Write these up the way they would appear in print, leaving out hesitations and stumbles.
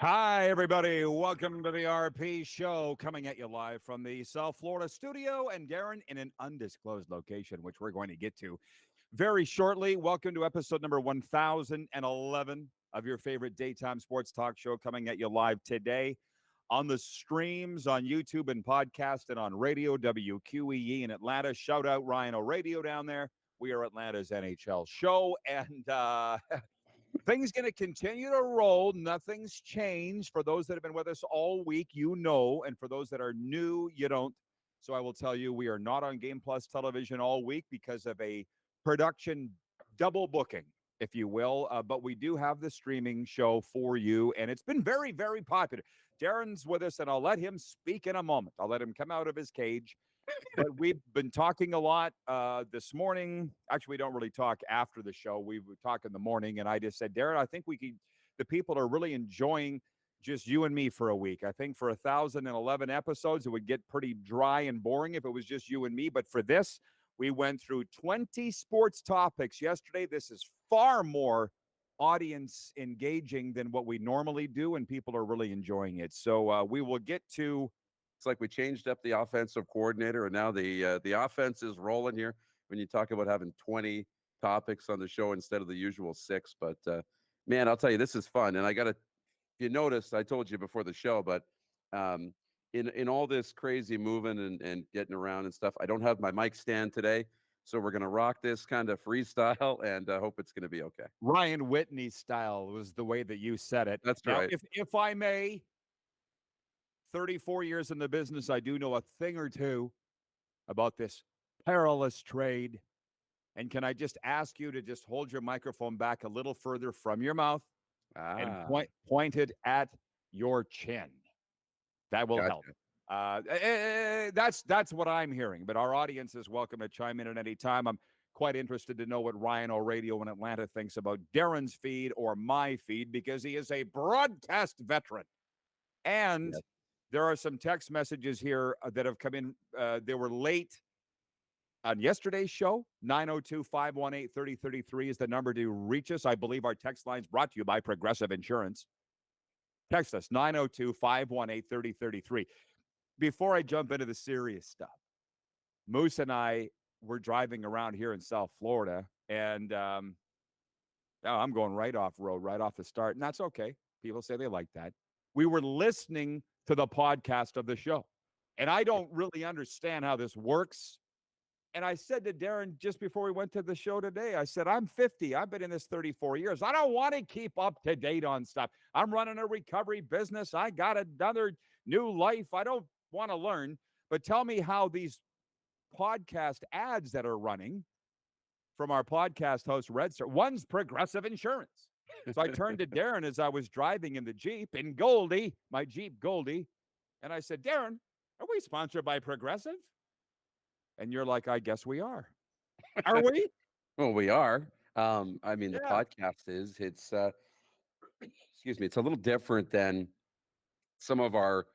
Hi, everybody. Welcome to the RP Show, coming at you live from the South Florida studio, and Darren in an undisclosed location, which we're going to get to very shortly. Welcome to episode number 1011 of your favorite daytime sports talk show, coming at you live today on the streams on YouTube and podcast and on radio WQEE in Atlanta. Shout out Ryan O'Radio down there. We are Atlanta's NHL show, and things going to continue to roll. Nothing's changed. For those that have been with us all week, you know, and for those that are new, you don't. So I will tell you, we are not on Game Plus television all week because of a production double booking, if you will. But we do have the streaming show for you, and it's been very, very popular. Darren's with us, and I'll let him speak in a moment. I'll let him come out of his cage. But we've been talking a lot this morning. Actually, we don't really talk after the show. We would talk in the morning, and I just said, Darren, I think the people are really enjoying just you and me for a week. I think for 1,011 episodes, it would get pretty dry and boring if it was just you and me. But for this, we went through 20 sports topics yesterday. This is far more audience engaging than what we normally do, and people are really enjoying it. So we will get to... It's like we changed up the offensive coordinator, and now the offense is rolling here. When you talk about having 20 topics on the show instead of the usual 6, but man, I'll tell you, this is fun. And if you noticed, I told you before the show, but in all this crazy moving and getting around and stuff, I don't have my mic stand today, so we're gonna rock this kind of freestyle, and I hope it's gonna be okay. Ryan Whitney style was the way that you said it. That's now, right. If I may. 34 years in the business, I do know a thing or two about this perilous trade. And can I just ask you to just hold your microphone back a little further from your mouth and point it at your chin? That will help. That's what I'm hearing. But our audience is welcome to chime in at any time. I'm quite interested to know what Ryan O'Radio in Atlanta thinks about Darren's feed or my feed, because he is a broadcast veteran. And there are some text messages here that have come in. They were late on yesterday's show. 902-518-3033 is the number to reach us. I believe our text line is brought to you by Progressive Insurance. Text us, 902-518-3033. Before I jump into the serious stuff, Moose and I were driving around here in South Florida, and I'm going right off road, right off the start, and that's okay. People say they like that. We were listening to the podcast of the show, and I don't really understand how this works. And I said to Darren just before we went to the show today, I said, I'm 50. I've been in this 34 years. I don't want to keep up to date on stuff. I'm running a recovery business. I got another new life. I don't want to learn, but tell me how these podcast ads that are running from our podcast host, Red Star, one's Progressive Insurance. So I turned to Darren as I was driving in the Jeep in Goldie, my Jeep Goldie, and I said, Darren, are we sponsored by Progressive? And you're like, I guess we are. Are we? Well, we are. I mean, the podcast it's excuse me, it's a little different than some of our,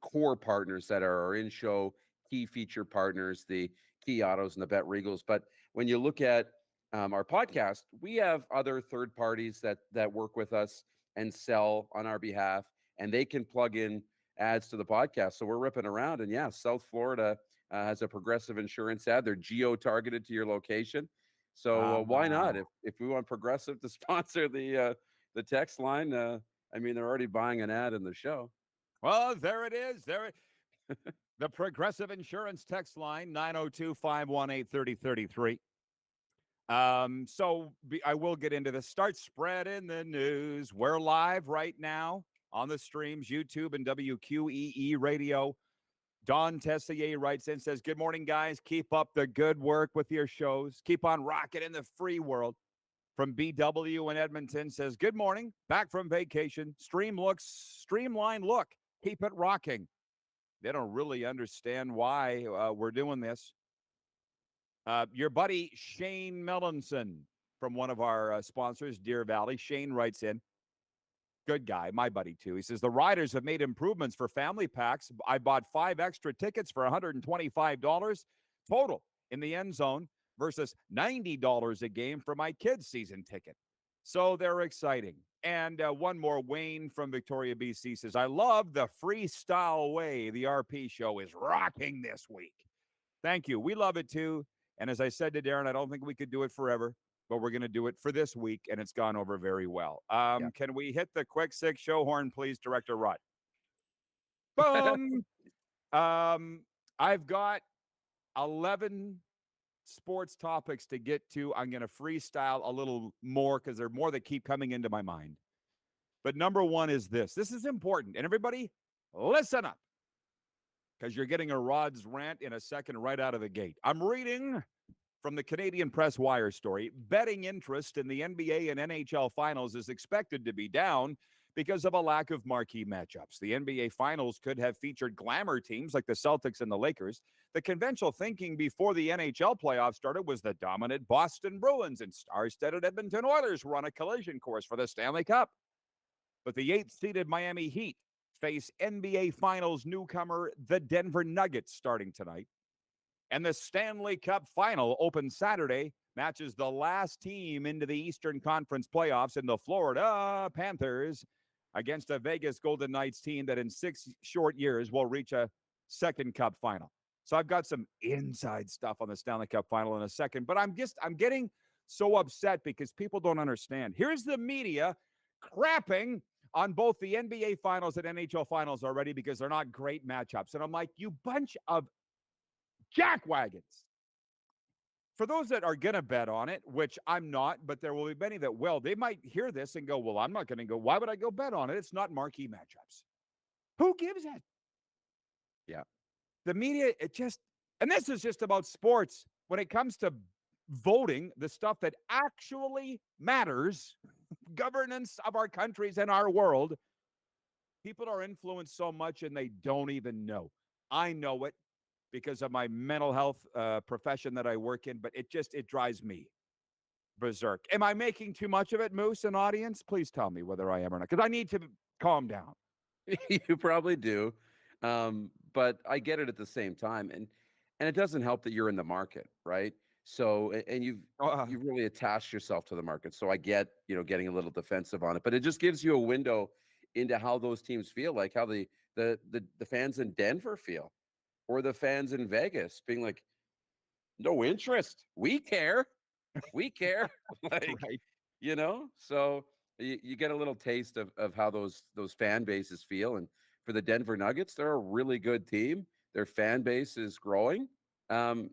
core partners that are our in-show key feature partners, the Key Autos and the Bet Regals. But when you look at our podcast, we have other third parties that work with us and sell on our behalf, and they can plug in ads to the podcast. So we're ripping around, and South Florida has a Progressive Insurance ad. They're geo-targeted to your location. So why not? If we want Progressive to sponsor the text line, they're already buying an ad in the show. Well, there it is. The Progressive Insurance text line, 902-518-3033. So I will get into this. Start spreading the news. We're live right now on the streams, YouTube and WQEE radio. Don Tessier writes in, says, good morning, guys. Keep up the good work with your shows. Keep on rocking in the free world. From BW in Edmonton says, good morning. Back from vacation. Streamline look. Keep it rocking. They don't really understand why we're doing this. Your buddy Shane Mellinson from one of our sponsors, Deer Valley. Shane writes in, good guy, my buddy too. He says, the Riders have made improvements for family packs. I bought 5 extra tickets for $125 total in the end zone versus $90 a game for my kids' season ticket. So they're exciting. And one more, Wayne from Victoria, BC says, I love the freestyle way the RP show is rocking this week. Thank you. We love it too. And as I said to Darren, I don't think we could do it forever, but we're going to do it for this week, and it's gone over very well. Can we hit the quick six show horn, please, Director Rutt? Boom. I've got 11 sports topics to get to. I'm going to freestyle a little more because there are more that keep coming into my mind. But number one is this. This is important. And everybody, listen up, because you're getting a Rod's rant in a second right out of the gate. I'm reading from the Canadian Press Wire story. Betting interest in the NBA and NHL finals is expected to be down because of a lack of marquee matchups. The NBA finals could have featured glamour teams like the Celtics and the Lakers. The conventional thinking before the NHL playoffs started was the dominant Boston Bruins and star-studded Edmonton Oilers were on a collision course for the Stanley Cup. But the 8th-seeded Miami Heat face NBA Finals newcomer the Denver Nuggets starting tonight. And the Stanley Cup Final opens Saturday, matches the last team into the Eastern Conference playoffs in the Florida Panthers against a Vegas Golden Knights team that in 6 short years will reach a second Cup Final. So I've got some inside stuff on the Stanley Cup Final in a second, but I'm getting so upset because people don't understand. Here's the media crapping on both the NBA Finals and NHL Finals already because they're not great matchups. And I'm like, you bunch of jackwagons. For those that are going to bet on it, which I'm not, but there will be many that will, they might hear this and go, well, I'm not going to go. Why would I go bet on it? It's not marquee matchups. Who gives it? Yeah. The media, and this is just about sports. When it comes to voting, the stuff that actually matters, governance of our countries and our world, people are influenced so much and they don't even know. I know it because of my mental health profession that I work in, but it drives me berserk. Am I making too much of it, Moose and audience? Please tell me whether I am or not, because I need to calm down. You probably do. But I get it at the same time. And it doesn't help that you're in the market, right? So, and you've really attached yourself to the market. So I get, getting a little defensive on it, but it just gives you a window into how those teams feel, like how the fans in Denver feel, or the fans in Vegas being like, no interest. We care. We care. Like, right. So you get a little taste of how those fan bases feel. And for the Denver Nuggets, they're a really good team. Their fan base is growing. How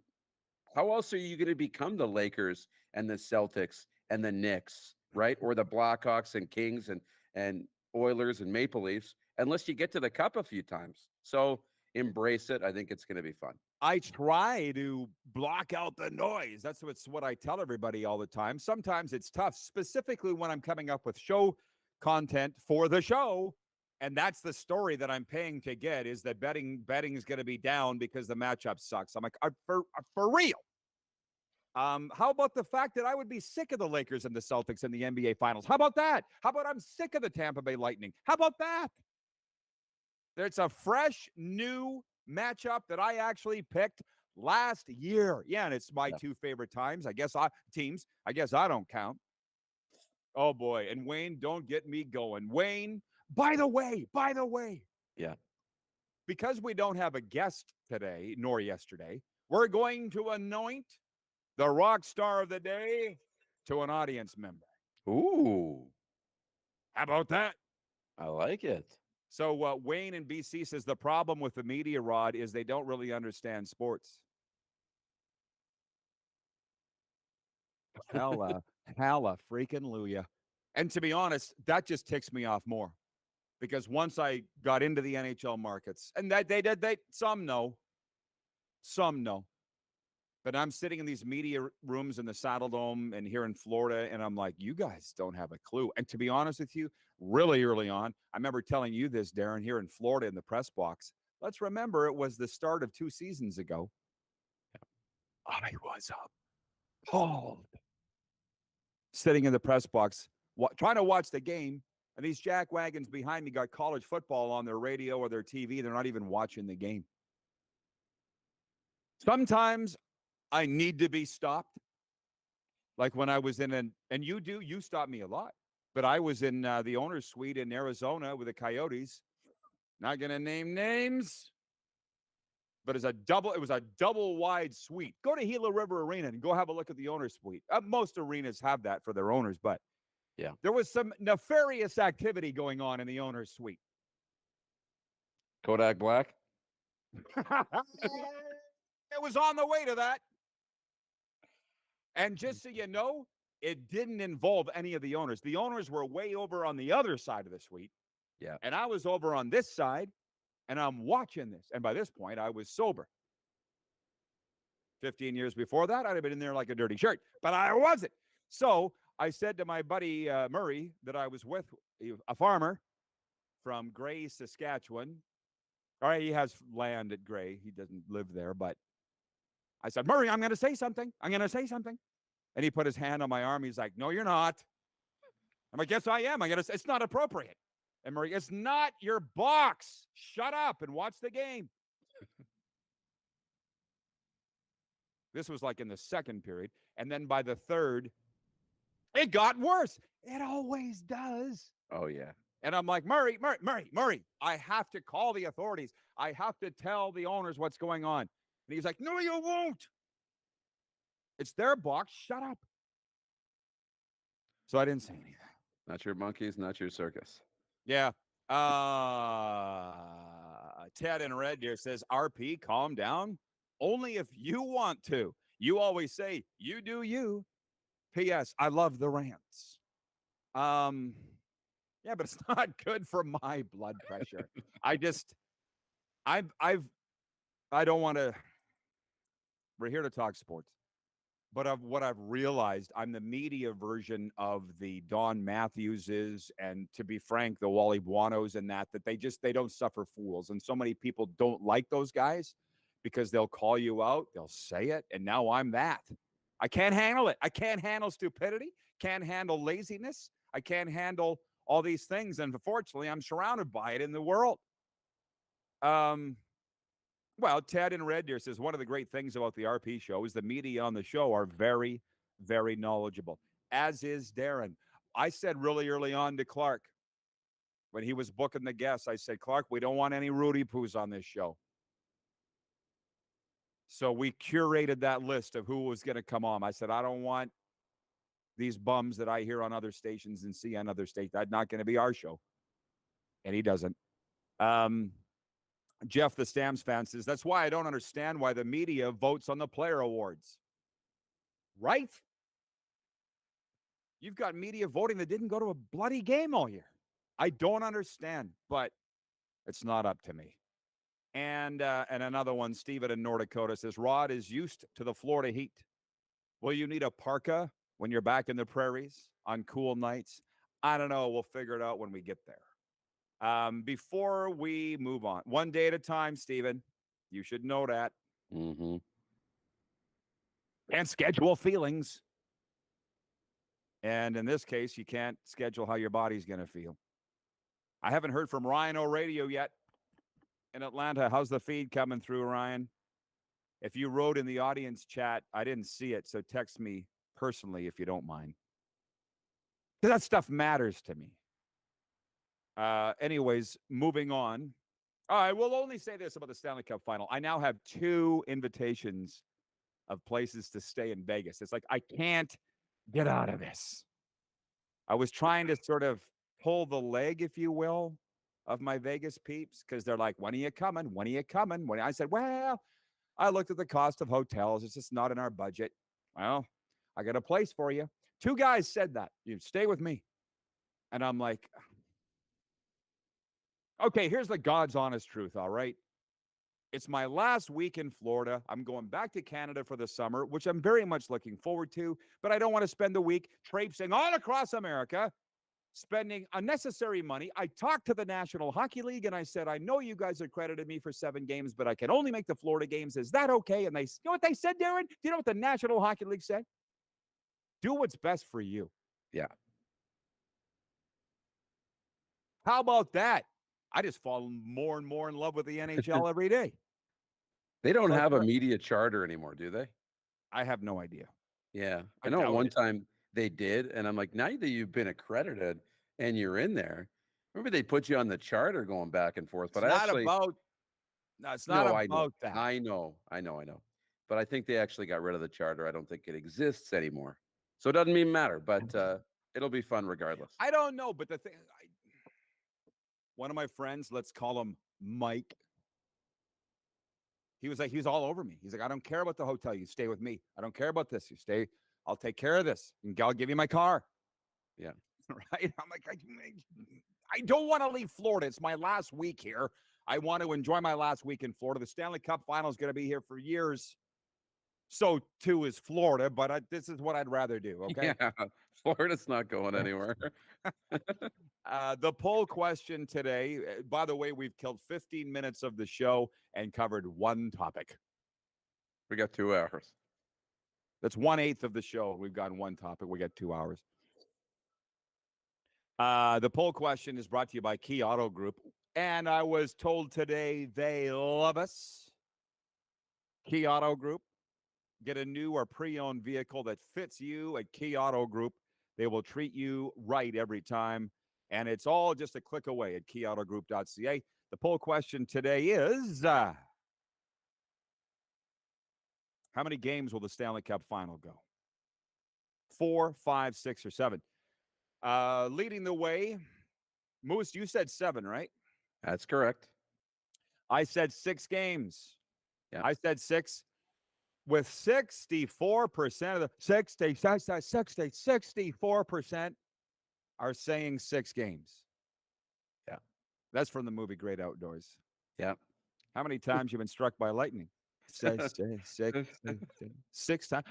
else are you going to become the Lakers and the Celtics and the Knicks, right? Or the Blackhawks and Kings and Oilers and Maple Leafs, unless you get to the cup a few times. So embrace it. I think it's going to be fun. I try to block out the noise. That's what I tell everybody all the time. Sometimes it's tough, specifically when I'm coming up with show content for the show. And that's the story that I'm paying to get, is that betting is going to be down because the matchup sucks. I'm like, for real. How about the fact that I would be sick of the Lakers and the Celtics in the NBA Finals? How about that? How about I'm sick of the Tampa Bay Lightning? How about that? There's a fresh, new matchup that I actually picked last year. Yeah, and it's my two favorite teams. I guess I don't count. Oh boy. And Wayne, don't get me going. Wayne, by the way. Yeah. Because we don't have a guest today, nor yesterday, we're going to anoint the rock star of the day to an audience member. Ooh. How about that? I like it. So Wayne in BC says the problem with the media, Rod, is they don't really understand sports. Hella freaking Luya. And to be honest, that just ticks me off more. Because once I got into the NHL markets, and that some know. But I'm sitting in these media rooms in the Saddle Dome and here in Florida, and I'm like, you guys don't have a clue. And to be honest with you, really early on, I remember telling you this, Darren, here in Florida in the press box. Let's remember it was the start of 2 seasons ago. I was appalled. Sitting in the press box, trying to watch the game, and these jackwagons behind me got college football on their radio or their TV. They're not even watching the game. Sometimes I need to be stopped. Like when I was in you stop me a lot. But I was in the owner's suite in Arizona with the Coyotes. Not going to name names, but it was a double wide suite. Go to Gila River Arena and go have a look at the owner's suite. Most arenas have that for their owners, but yeah, there was some nefarious activity going on in the owner's suite. Kodak Black. It was on the way to that. And just so you know, it didn't involve any of the owners. The owners were way over on the other side of the suite. Yeah. And I was over on this side, and I'm watching this. And by this point, I was sober. 15 years before that, I'd have been in there like a dirty shirt, but I wasn't. So I said to my buddy Murray that I was with, a farmer from Gray, Saskatchewan. All right, he has land at Gray. He doesn't live there, but I said, Murray, I'm going to say something. I'm going to say something. And he put his hand on my arm. He's like, no, you're not. I'm like, yes, I am. It's not appropriate. And Murray, it's not your box. Shut up and watch the game. This was like in the second period. And then by the third, it got worse. It always does. Oh, yeah. And I'm like, Murray, I have to call the authorities. I have to tell the owners what's going on. And he's like, no, you won't. It's their box. Shut up. So I didn't say anything. Not your monkeys, not your circus. Yeah. Ted in Red Deer says, RP, calm down. Only if you want to. You always say, you do you. P.S. I love the rants. Yeah, but it's not good for my blood pressure. I don't want to. We're here to talk sports. But of what I've realized, I'm the media version of the Don Matthewses and, to be frank, the Wally Buonos and that they don't suffer fools. And so many people don't like those guys because they'll call you out, they'll say it, and now I'm that. I can't handle it. I can't handle stupidity, can't handle laziness, I can't handle all these things. And unfortunately, I'm surrounded by it in the world. Well, Ted in Red Deer says one of the great things about the RP show is the media on the show are very, very knowledgeable, as is Darren. I said really early on to Clark when he was booking the guests, I said, Clark, we don't want any Rudy Poos on this show. So we curated that list of who was going to come on. I said, I don't want these bums that I hear on other stations and see on other stations. That's not going to be our show. And he doesn't. Jeff, the Stamps fan, says, that's why I don't understand why the media votes on the player awards. Right? You've got media voting that didn't go to a bloody game all year. I don't understand, but it's not up to me. And another one, Steven in North Dakota says, Rod is used to the Florida heat. Will you need a parka when you're back in the prairies on cool nights? I don't know. We'll figure it out when we get there. Before we move on, one day at a time, Steven, you should know that. Mm-hmm. And schedule feelings. And in this case, you can't schedule how your body's going to feel. I haven't heard from Ryan O'Radio yet in Atlanta. How's the feed coming through, Ryan? If you wrote in the audience chat, I didn't see it, so text me personally if you don't mind. Because that stuff matters to me. Anyways, moving on. I will only say this about the Stanley Cup Final. I now have 2 invitations of places to stay in Vegas. It's like I can't get out of this. I was trying to sort of pull the leg, if you will, of my Vegas peeps because they're like, when are you coming? When are you coming? When I said, well, I looked at the cost of hotels. It's just not in our budget. Well, I got a place for you. 2 guys said that. You stay with me. And I'm like, okay, here's the God's honest truth, all right? It's my last week in Florida. I'm going back to Canada for the summer, which I'm very much looking forward to, but I don't want to spend the week traipsing all across America, spending unnecessary money. I talked to the National Hockey League, and I said, I know you guys accredited me for 7 games, but I can only make the Florida games. Is that okay? And they, you know what they said, Darren? Do you know what the National Hockey League said? Do what's best for you. Yeah. How about that? I just fall more and more in love with the NHL every day. They don't have a media charter anymore, do they? I have no idea. Yeah. I know one time they did. And I'm like, now that you've been accredited and you're in there, maybe they put you on the charter going back and forth. It's But I not actually, about. No, it's not no, I know. about that. I know. I know. I know. But I think they actually got rid of the charter. I don't think it exists anymore. So it doesn't even matter. But it'll be fun regardless. I don't know, but the thing, one of my friends, let's call him Mike. He was all over me. He's like, I don't care about the hotel. You stay with me. I don't care about this. You stay. I'll take care of this. And I'll give you my car. Yeah. Right. I'm like, I don't want to leave Florida. It's my last week here. I want to enjoy my last week in Florida. The Stanley Cup Finals is going to be here for years. So too is Florida, but this is what I'd rather do. Okay. Yeah. Florida's not going anywhere. The poll question today, by the way, we've killed 15 minutes of the show and covered one topic. We got 2 hours. That's 1/8 of the show. We've gotten one topic. We got 2 hours. The poll question is brought to you by Key Auto Group. And I was told today they love us. Key Auto Group. Get a new or pre-owned vehicle that fits you at Key Auto Group. They will treat you right every time. And it's all just a click away at keyautogroup.ca. The poll question today is, how many games will the Stanley Cup Final go? 4, 5, 6, or 7? Leading the way, Moose, you said 7, right? That's correct. I said 6 games. Yeah. I said 6. With 64% of the 64% are saying 6 games. Yeah. That's from the movie Great Outdoors. Yeah. How many times you been struck by lightning? 6 times. 66 times.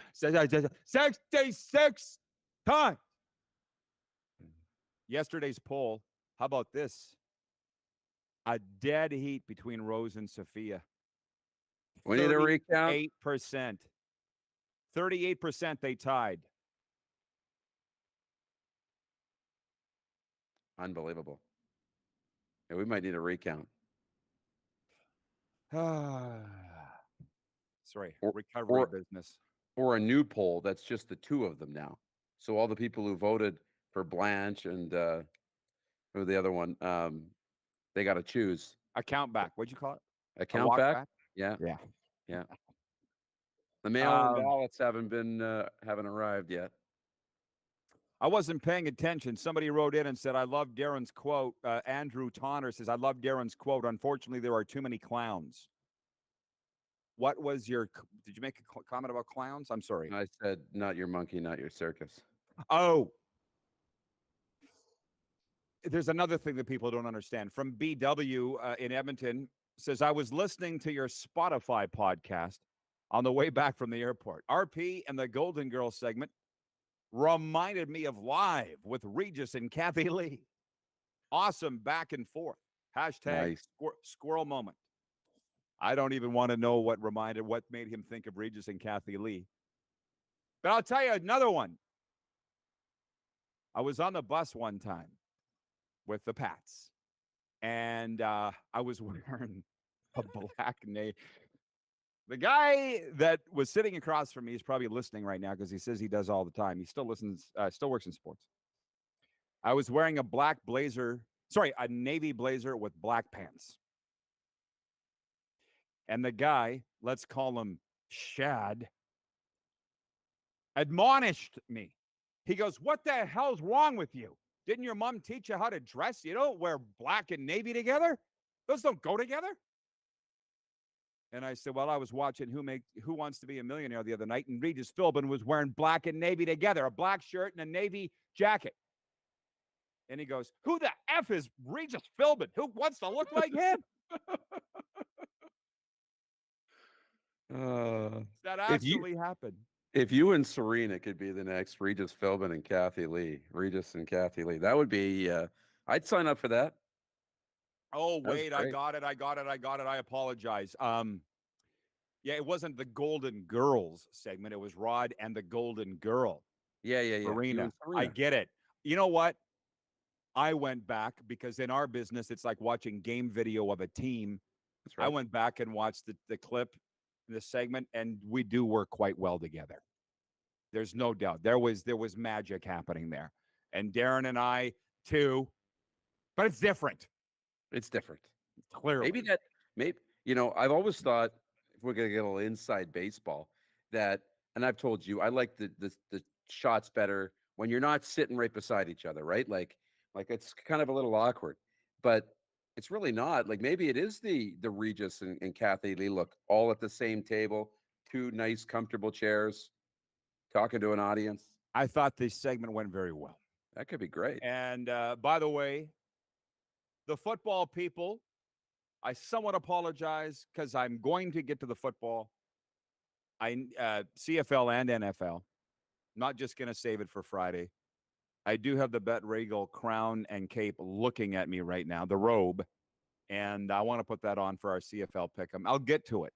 Yesterday's poll, how about this? A dead heat between Rose and Sophia. We need a recount. 8%. 38% they tied. Unbelievable. Yeah, we might need a recount. Sorry, recovery business. Or a new poll that's just the 2 of them now. So all the people who voted for Blanche and who the other one, they got to choose. A count back. What'd you call it? A count back? Yeah. Yeah. Yeah. The mail-in ballots haven't arrived yet. I wasn't paying attention. Somebody wrote in and said, I love Darren's quote. Andrew Tonner says, I love Darren's quote. Unfortunately, there are too many clowns. What was did you make a comment about clowns? I'm sorry. I said, not your monkey, not your circus. Oh. There's another thing that people don't understand. From BW in Edmonton says, I was listening to your Spotify podcast on the way back from the airport. RP and the Golden Girl segment reminded me of Live with Regis and Kathy Lee. Awesome back and forth. Hashtag nice. Squirrel moment. I don't even want to know what made him think of Regis and Kathy Lee. But I'll tell you another one. I was on the bus one time with the Pats, and I was wearing a black navy. The guy that was sitting across from me is probably listening right now because he says he does all the time. He still listens, still works in sports. I was wearing a navy blazer with black pants. And the guy, let's call him Shad, admonished me. He goes, what the hell's wrong with you? Didn't your mom teach you how to dress? You don't wear black and navy together? Those don't go together. And I said, well, I was watching Who Wants to Be a Millionaire the other night, and Regis Philbin was wearing black and navy together, a black shirt and a navy jacket. And he goes, who the F is Regis Philbin? Who wants to look like him? That actually happened. If you and Serena could be the next Regis Philbin and Kathy Lee, Regis and Kathy Lee, that would be, I'd sign up for that. Oh, wait, I got it. I apologize. Yeah, it wasn't the Golden Girls segment. It was Rod and the Golden Girl. Yeah. Serena. I get it. You know what? I went back because in our business, it's like watching game video of a team. That's right. I went back and watched the clip, the segment, and we do work quite well together. There's no doubt. There was magic happening there. And Darren and I too, but it's different. It's different. Clearly. Maybe I've always thought, if we're gonna get a little inside baseball, that, and I've told you, I like the shots better when you're not sitting right beside each other, right? Like it's kind of a little awkward, but it's really not. Like maybe it is the Regis and Kathy Lee look all at the same table, two nice, comfortable chairs, talking to an audience. I thought this segment went very well. That could be great. And by the way, the football people, I somewhat apologize because I'm going to get to the football. CFL and NFL. Not just going to save it for Friday. I do have the Bet Regal crown and cape looking at me right now, the robe, and I want to put that on for our CFL pick'em. I'll get to it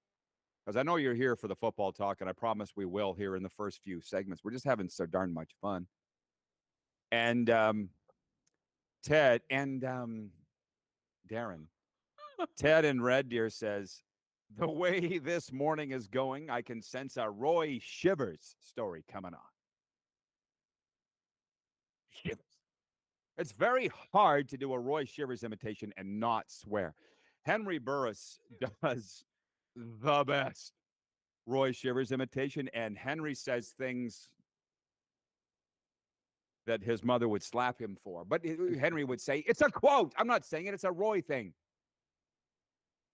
because I know you're here for the football talk, and I promise we will here in the first few segments. We're just having so darn much fun. And Ted and Darren, Ted in Red Deer says, the way this morning is going, I can sense a Roy Shivers story coming on. Shivers. It's very hard to do a Roy Shivers imitation and not swear. Henry Burris does the best Roy Shivers imitation, and Henry says things that his mother would slap him for. But Henry would say, it's a quote. I'm not saying it. It's a Roy thing.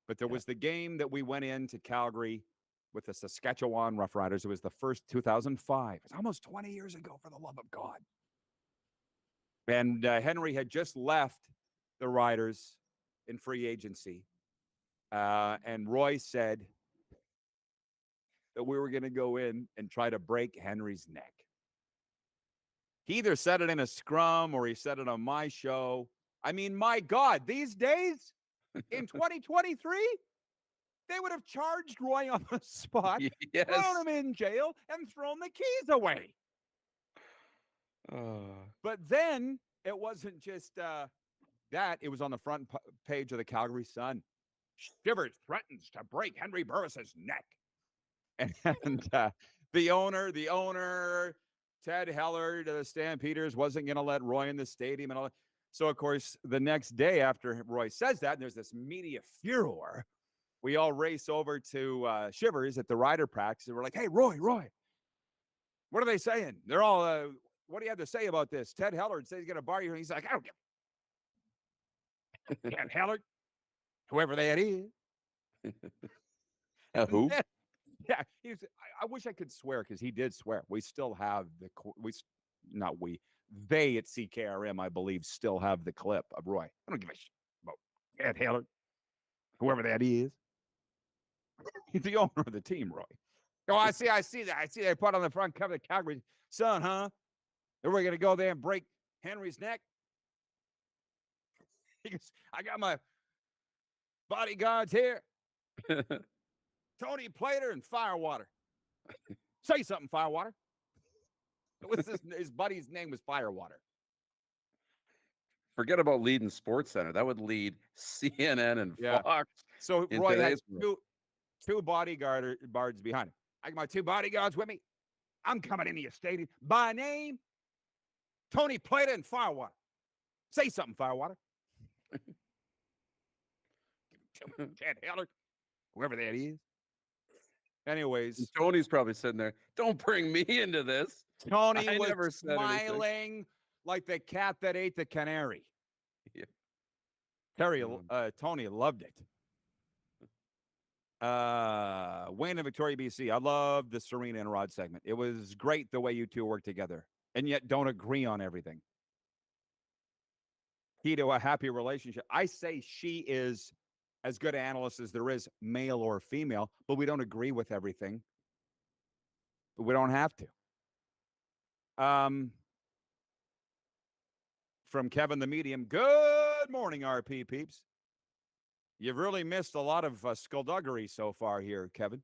But there was the game that we went into Calgary with the Saskatchewan Roughriders. It was the first 2005. It's almost 20 years ago, for the love of God. And Henry had just left the Riders in free agency. And Roy said that we were going to go in and try to break Henry's neck. He either said it in a scrum or he said it on my show. I mean, my God, these days in 2023, they would have charged Roy on the spot, Yes. thrown him in jail, and thrown the keys away. But then it wasn't just that. It was on the front page of the Calgary Sun. Shivers threatens to break Henry Burris's neck. And the owner, Ted Heller, the Stampeders, wasn't going to let Roy in the stadium and all that. So, of course, the next day after Roy says that, there's this media furor. We all race over to Shivers at the Rider practice, and we're like, hey, Roy, what are they saying? They're all, what do you have to say about this? Ted Heller says he's going to bar you. And he's like, I don't give Ted Heller, whoever that is. Who? Yeah, I wish I could swear because he did swear. We still have they at CKRM, I believe, still have the clip of Roy. I don't give a shit about Ed Heller, whoever that is. He's the owner of the team, Roy. Oh, I see that. I see they put on the front cover of the Calgary Sun, huh? And we're going to go there and break Henry's neck. He goes, I got my bodyguards here. Tony Plater and Firewater. Say something, Firewater. His buddy's name was Firewater. Forget about leading Sports Center. That would lead CNN and Fox. So Roy had two bodyguards behind him. I got my two bodyguards with me. I'm coming into your stadium. By name, Tony Plater and Firewater. Say something, Firewater. Ted Heller, whoever that is. Anyways, and Tony's probably sitting there. Don't bring me into this. Tony was smiling like the cat that ate the canary. Yeah. Tony loved it. Wayne and Victoria, BC. I love the Serena and Rod segment. It was great the way you two work together, and yet don't agree on everything. Key to a happy relationship. I say she is as good an analyst as there is, male or female, but we don't agree with everything. But we don't have to. From Kevin the Medium, good morning, RP peeps. You've really missed a lot of skullduggery so far here, Kevin.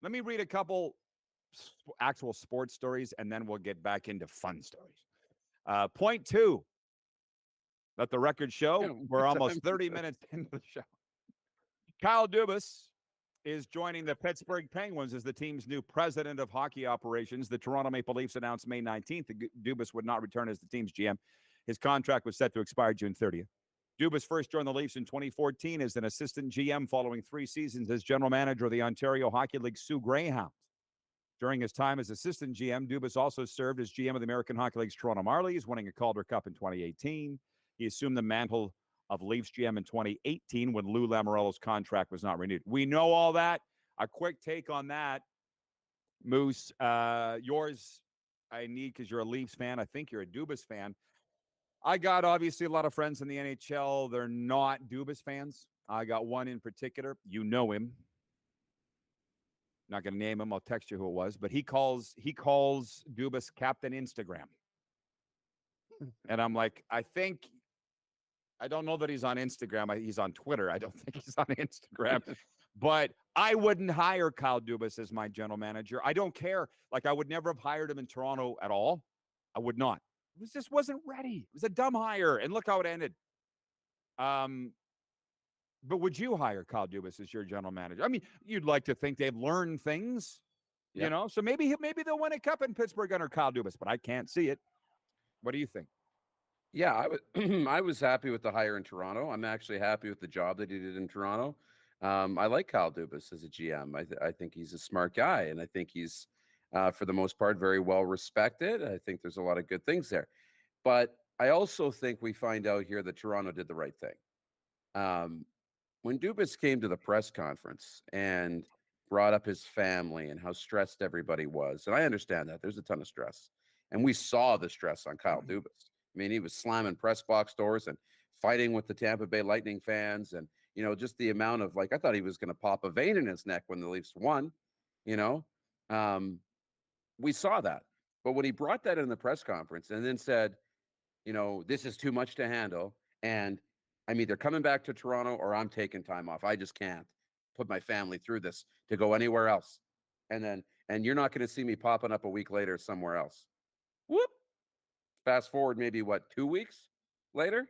Let me read a couple actual sports stories, and then we'll get back into fun stories. Point two. Let the record show we're almost 30 minutes into the show. Kyle Dubas is joining the Pittsburgh Penguins as the team's new president of hockey operations. The Toronto Maple Leafs announced May 19th that Dubas would not return as the team's GM. His contract was set to expire June 30th. Dubas first joined the Leafs in 2014 as an assistant GM following 3 seasons as general manager of the Ontario Hockey League Sioux Greyhounds. During his time as assistant GM, Dubas also served as GM of the American Hockey League's Toronto Marlies, winning a Calder Cup in 2018. He assumed the mantle of Leafs GM in 2018 when Lou Lamoriello's contract was not renewed. We know all that. A quick take on that, Moose. Yours, I need because you're a Leafs fan. I think you're a Dubas fan. I got obviously a lot of friends in the NHL. They're not Dubas fans. I got one in particular. You know him. Not going to name him. I'll text you who it was. But he calls Dubas Captain Instagram. And I'm like, I don't know that he's on Instagram. He's on Twitter. I don't think he's on Instagram. But I wouldn't hire Kyle Dubas as my general manager. I don't care. Like, I would never have hired him in Toronto at all. I would not. It just wasn't ready. It was a dumb hire. And look how it ended. But would you hire Kyle Dubas as your general manager? I mean, you'd like to think they've learned things, you know? So maybe they'll win a cup in Pittsburgh under Kyle Dubas, but I can't see it. What do you think? Yeah, I was happy with the hire in Toronto. I'm actually happy with the job that he did in Toronto. I like Kyle Dubas as a GM. I think he's a smart guy, and I think he's, for the most part, very well respected. I think there's a lot of good things there. But I also think we find out here that Toronto did the right thing. When Dubas came to the press conference and brought up his family and how stressed everybody was, and I understand that there's a ton of stress, and we saw the stress on Kyle Dubas. I mean, he was slamming press box doors and fighting with the Tampa Bay Lightning fans, and just the amount of, like, I thought he was going to pop a vein in his neck when the Leafs won. We saw that, but when he brought that in the press conference and then said, this is too much to handle, and I'm either coming back to Toronto or I'm taking time off. I just can't put my family through this to go anywhere else. And you're not going to see me popping up a week later somewhere else. Whoop. Fast forward maybe 2 weeks later,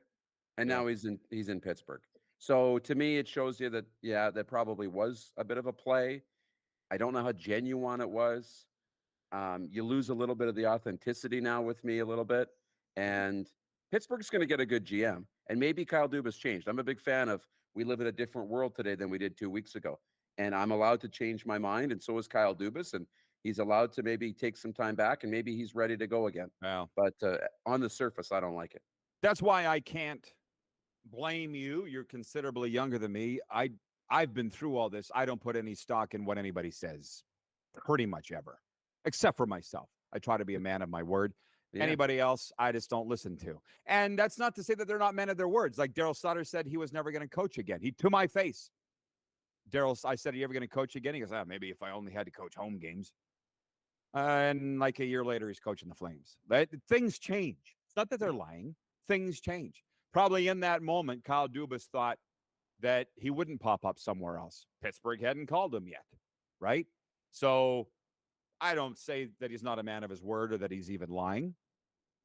and now he's in Pittsburgh. So to me, it shows you that that probably was a bit of a play. I don't know how genuine it was. You lose a little bit of the authenticity now with me a little bit, and Pittsburgh's going to get a good GM, and maybe Kyle Dubas changed. I'm a big fan of, we live in a different world today than we did 2 weeks ago, and I'm allowed to change my mind, and so is Kyle Dubas, and he's allowed to maybe take some time back, and maybe he's ready to go again. Wow. But on the surface, I don't like it. That's why I can't blame you. You're considerably younger than me. I've been through all this. I don't put any stock in what anybody says, pretty much ever, except for myself. I try to be a man of my word. Yeah. Anybody else, I just don't listen to. And that's not to say that they're not men of their words. Like Daryl Sutter said he was never going to coach again. He, to my face. Daryl, I said, are you ever going to coach again? He goes, maybe if I only had to coach home games. And like a year later, he's coaching the Flames. Things change. It's not that they're lying. Things change. Probably in that moment, Kyle Dubas thought that he wouldn't pop up somewhere else. Pittsburgh hadn't called him yet, right? So I don't say that he's not a man of his word or that he's even lying,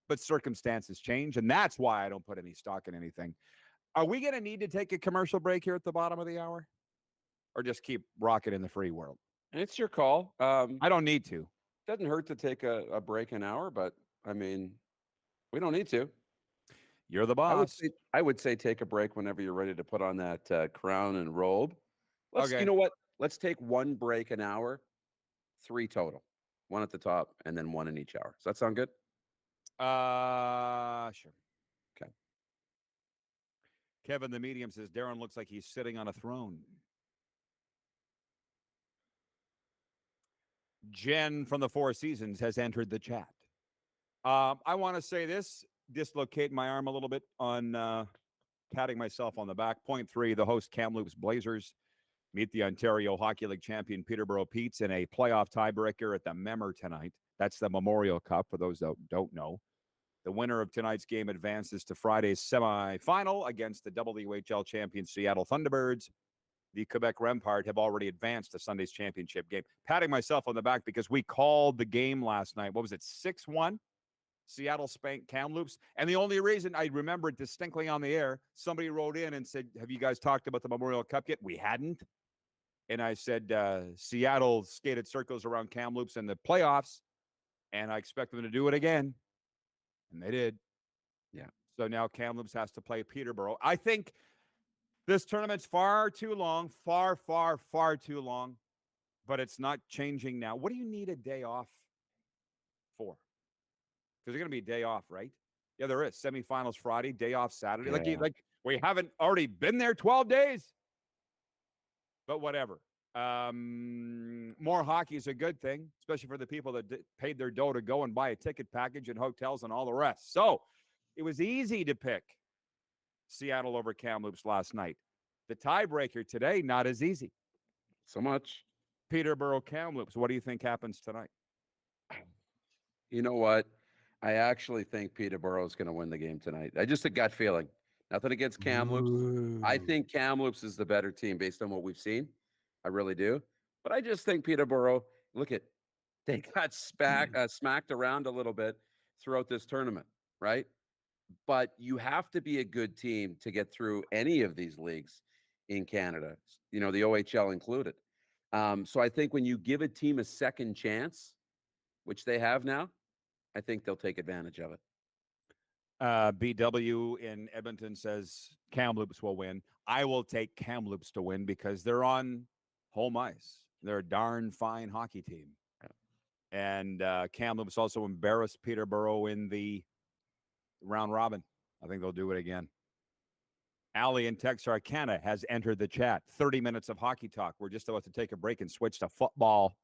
but circumstances change, and that's why I don't put any stock in anything. Are we going to need to take a commercial break here at the bottom of the hour, or just keep rocking in the free world? It's your call. I don't need to. Doesn't hurt to take a break an hour, but I mean, we don't need to. You're the boss. I would say take a break whenever you're ready to put on that crown and robe. Okay. You know what? Let's take one break an hour, 3 total. 1 at the top and then 1 in each hour. Does that sound good? Sure. Okay. Kevin the Medium says Darren looks like he's sitting on a throne. Jen from the Four Seasons has entered the chat. I want to say this, dislocate my arm a little bit on patting myself on the back. Point 3, the host Kamloops Blazers meet the Ontario Hockey League champion Peterborough Petes in a playoff tiebreaker at the Memmer tonight. That's the Memorial Cup, for those that don't know. The winner of tonight's game advances to Friday's semifinal against the WHL champion Seattle Thunderbirds. The Quebec Rempart have already advanced to Sunday's championship game. Patting myself on the back because we called the game last night. What was it, 6-1? Seattle spanked Kamloops. And the only reason I remember it distinctly on the air, somebody wrote in and said, have you guys talked about the Memorial Cup yet? We hadn't. and I said Seattle skated circles around Kamloops in the playoffs, and I expect them to do it again, and they did. Yeah. So now Kamloops has to play Peterborough. I think this tournament's far too long, far too long, but it's not changing now. What do you need a day off for? Because there's going to be a day off, right? Yeah, there is. Semifinals Friday, day off Saturday. Yeah. Like we haven't already been there 12 days. But whatever. More hockey is a good thing, especially for the people that paid their dough to go and buy a ticket package and hotels and all the rest. So it was easy to pick Seattle over Kamloops last night. The tiebreaker today, not as easy. So much. Peterborough, Kamloops. What do you think happens tonight? You know what? I actually think Peterborough is going to win the game tonight. I just a gut feeling. Nothing against Kamloops. Ooh. I think Kamloops is the better team based on what we've seen. I really do. But I just think Peterborough, they got smacked around a little bit throughout this tournament, right? But you have to be a good team to get through any of these leagues in Canada, the OHL included. So I think when you give a team a second chance, which they have now, I think they'll take advantage of it. BW in Edmonton says Kamloops will win. I will take Kamloops to win because they're on home ice. They're a darn fine hockey team. And Kamloops also embarrassed Peterborough in the round robin. I think they'll do it again. Allie in Texarkana has entered the chat. 30 minutes of hockey talk. We're just about to take a break and switch to football.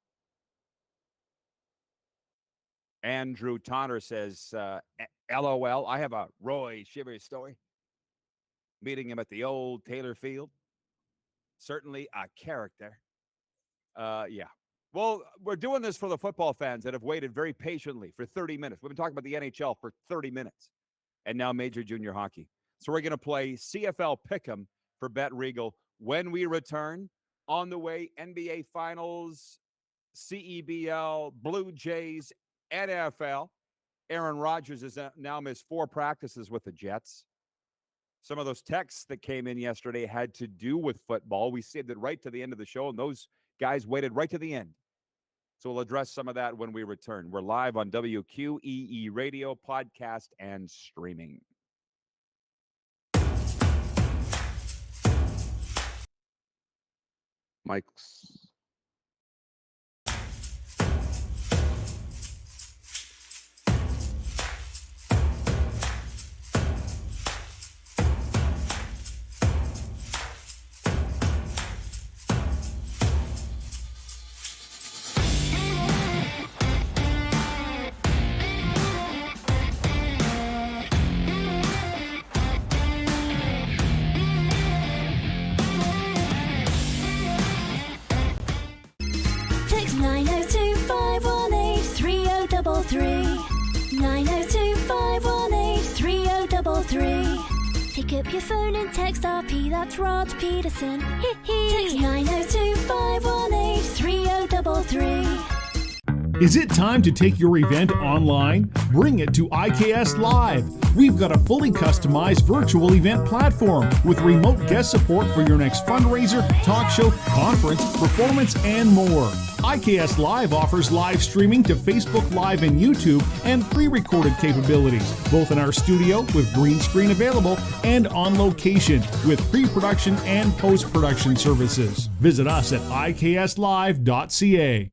Andrew Tonner says, LOL, I have a Roy Shiver story. Meeting him at the old Taylor Field. Certainly a character. Yeah. Well, we're doing this for the football fans that have waited very patiently for 30 minutes. We've been talking about the NHL for 30 minutes. And now Major Junior Hockey. So we're going to play CFL Pick'em for Bet Regal when we return. On the way, NBA Finals, CEBL, Blue Jays, NFL. Aaron Rodgers has now missed 4 practices with the Jets. Some of those texts that came in yesterday had to do with football. We saved it right to the end of the show, and those guys waited right to the end. So we'll address some of that when we return. We're live on WQEE Radio, podcast, and streaming. Mike's. Text 902-518-3033. 902-518-3033. Pick up your phone and text RP, that's Rod Pedersen. Text 902-518-3033. Is it time to take your event online? Bring it to IKS Live. We've got a fully customized virtual event platform with remote guest support for your next fundraiser, talk show, conference, performance, and more. IKS Live offers live streaming to Facebook Live and YouTube and pre-recorded capabilities, both in our studio with green screen available and on location with pre-production and post-production services. Visit us at ikslive.ca.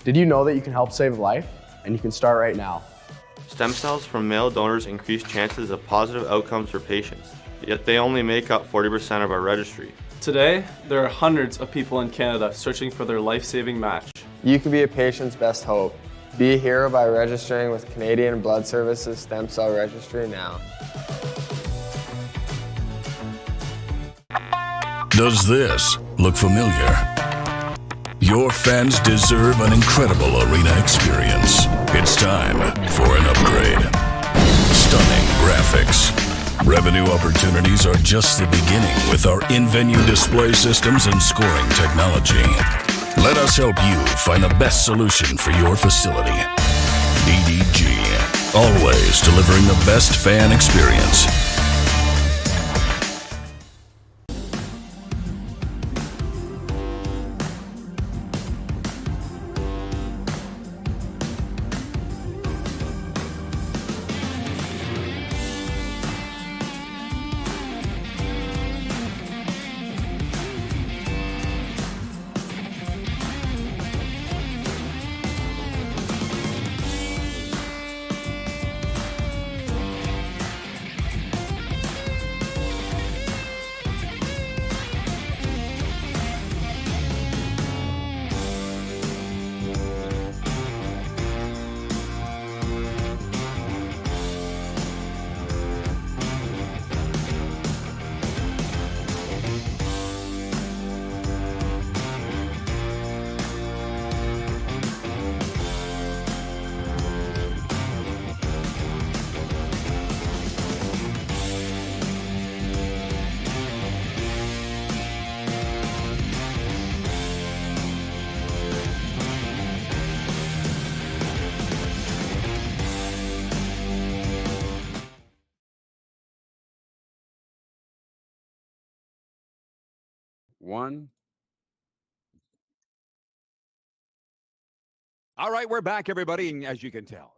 Did you know that you can help save a life? And you can start right now. Stem cells from male donors increase chances of positive outcomes for patients, yet they only make up 40% of our registry. Today, there are hundreds of people in Canada searching for their life-saving match. You can be a patient's best hope. Be a hero by registering with Canadian Blood Services Stem Cell Registry now. Does this look familiar? Your fans deserve an incredible arena experience. It's time for an upgrade. Stunning graphics. Revenue opportunities are just the beginning with our in-venue display systems and scoring technology. Let us help you find the best solution for your facility. EDG, always delivering the best fan experience. 1. All right, we're back, everybody. And as you can tell,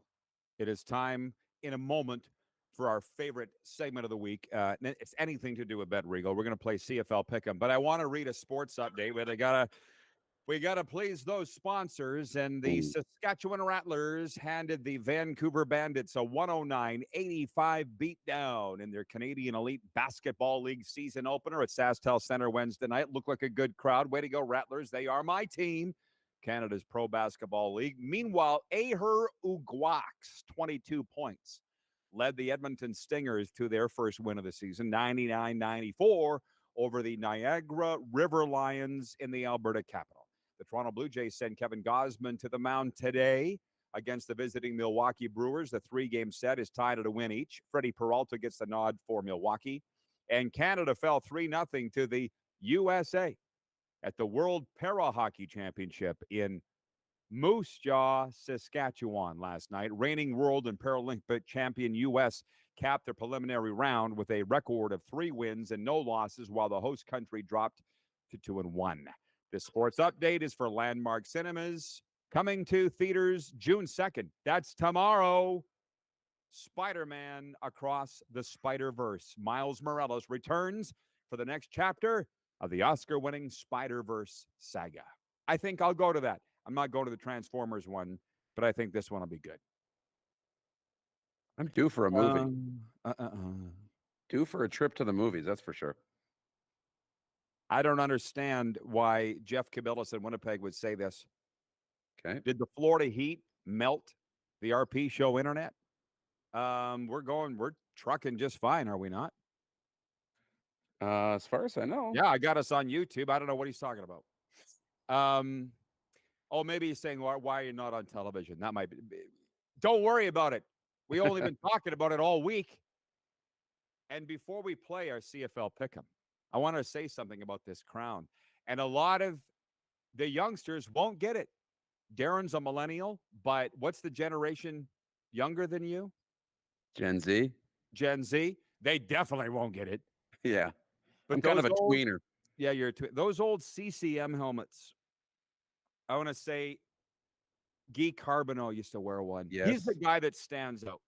it is time in a moment for our favorite segment of the week. It's anything to do with Bet Regal. We're going to play CFL Pick'em, but I want to read a sports update where we gotta please those sponsors. And the Saskatchewan Rattlers handed the Vancouver Bandits a 109-85 beatdown in their Canadian Elite Basketball League season opener at SaskTel Center Wednesday night. Looked like a good crowd. Way to go, Rattlers. They are my team. Canada's Pro Basketball League. Meanwhile, Aher Uguak's 22 points led the Edmonton Stingers to their first win of the season, 99-94 over the Niagara River Lions in the Alberta capital. The Toronto Blue Jays send Kevin Gausman to the mound today against the visiting Milwaukee Brewers. The 3-game set is tied at a win each. Freddie Peralta gets the nod for Milwaukee. And Canada fell 3-0 to the USA at the World Para Hockey Championship in Moose Jaw, Saskatchewan last night. Reigning world and Paralympic champion U.S. capped their preliminary round with a record of 3 wins and no losses, while the host country dropped to 2-1. This sports update is for Landmark Cinemas, coming to theaters June 2nd. That's tomorrow. Spider-Man Across the Spider-Verse. Miles Morales returns for the next chapter of the Oscar-winning Spider-Verse saga. I think I'll go to that. I'm not going to the Transformers one, but I think this one will be good. I'm due for a movie. Due for a trip to the movies, that's for sure. I don't understand why Jeff Cabillas in Winnipeg would say this. Okay. Did the Florida Heat melt the RP show internet? We're trucking just fine, are we not? As far as I know. Yeah, I got us on YouTube. I don't know what he's talking about. Maybe he's saying, why are you not on television? That might be. Don't worry about it. We only been talking about it all week. And before we play our CFL Pick'em, I want to say something about this crown. And a lot of the youngsters won't get it. Darren's a millennial, but what's the generation younger than you? Gen Z. Gen Z. They definitely won't get it. Yeah. But I'm kind of a tweener. Yeah, you're a those old CCM helmets. I want to say Guy Carbonneau used to wear one. Yes. He's the guy that stands out.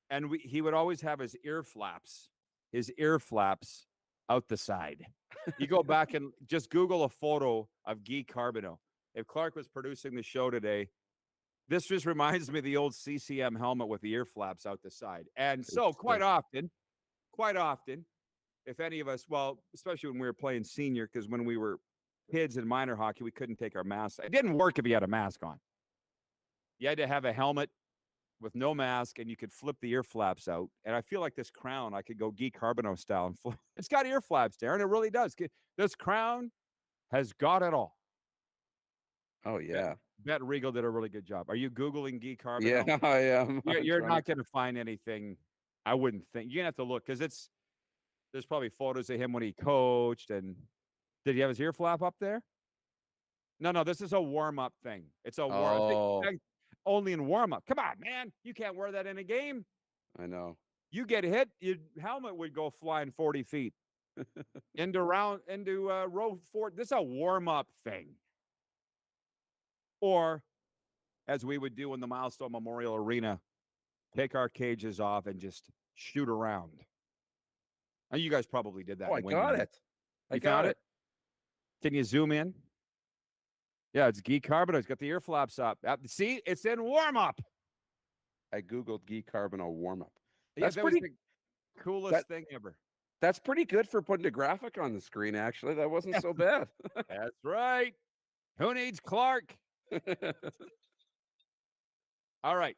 And he would always have his ear flaps out the side. You go back and just Google a photo of Guy Carbonneau. If Clark was producing the show today, this just reminds me of the old CCM helmet with the ear flaps out the side. And so quite often, if any of us, well, especially when we were playing senior, because when we were kids in minor hockey, we couldn't take our masks. It didn't work if you had a mask on. You had to have a helmet with no mask, and you could flip the ear flaps out. And I feel like this crown, I could go Guy Carbonneau style and flip. It's got ear flaps, Darren. It really does. This crown has got it all. Oh, yeah. Bet Regal did a really good job. Are you Googling Guy Carbonneau? Yeah, I am. You're not going to find anything, I wouldn't think. You're going to have to look, because there's probably photos of him when he coached. And did he have his ear flap up there? No, this is a warm-up thing. It's a warm-up. Only in warm-up. Come on, man. You can't wear that in a game. I know. You get hit, your helmet would go flying 40 feet into row 4. This is a warm-up thing. Or, as we would do in the Milestone Memorial Arena, take our cages off and just shoot around. And you guys probably did that. Oh, I got it. You found it? Can you zoom in? Yeah, it's Guy Carbonneau. He's got the ear flaps up. See, it's in warm-up. I Googled Guy Carbonneau warm-up. That's pretty the coolest thing ever. That's pretty good for putting a graphic on the screen, actually. That wasn't so bad. That's right. Who needs Clark? All right.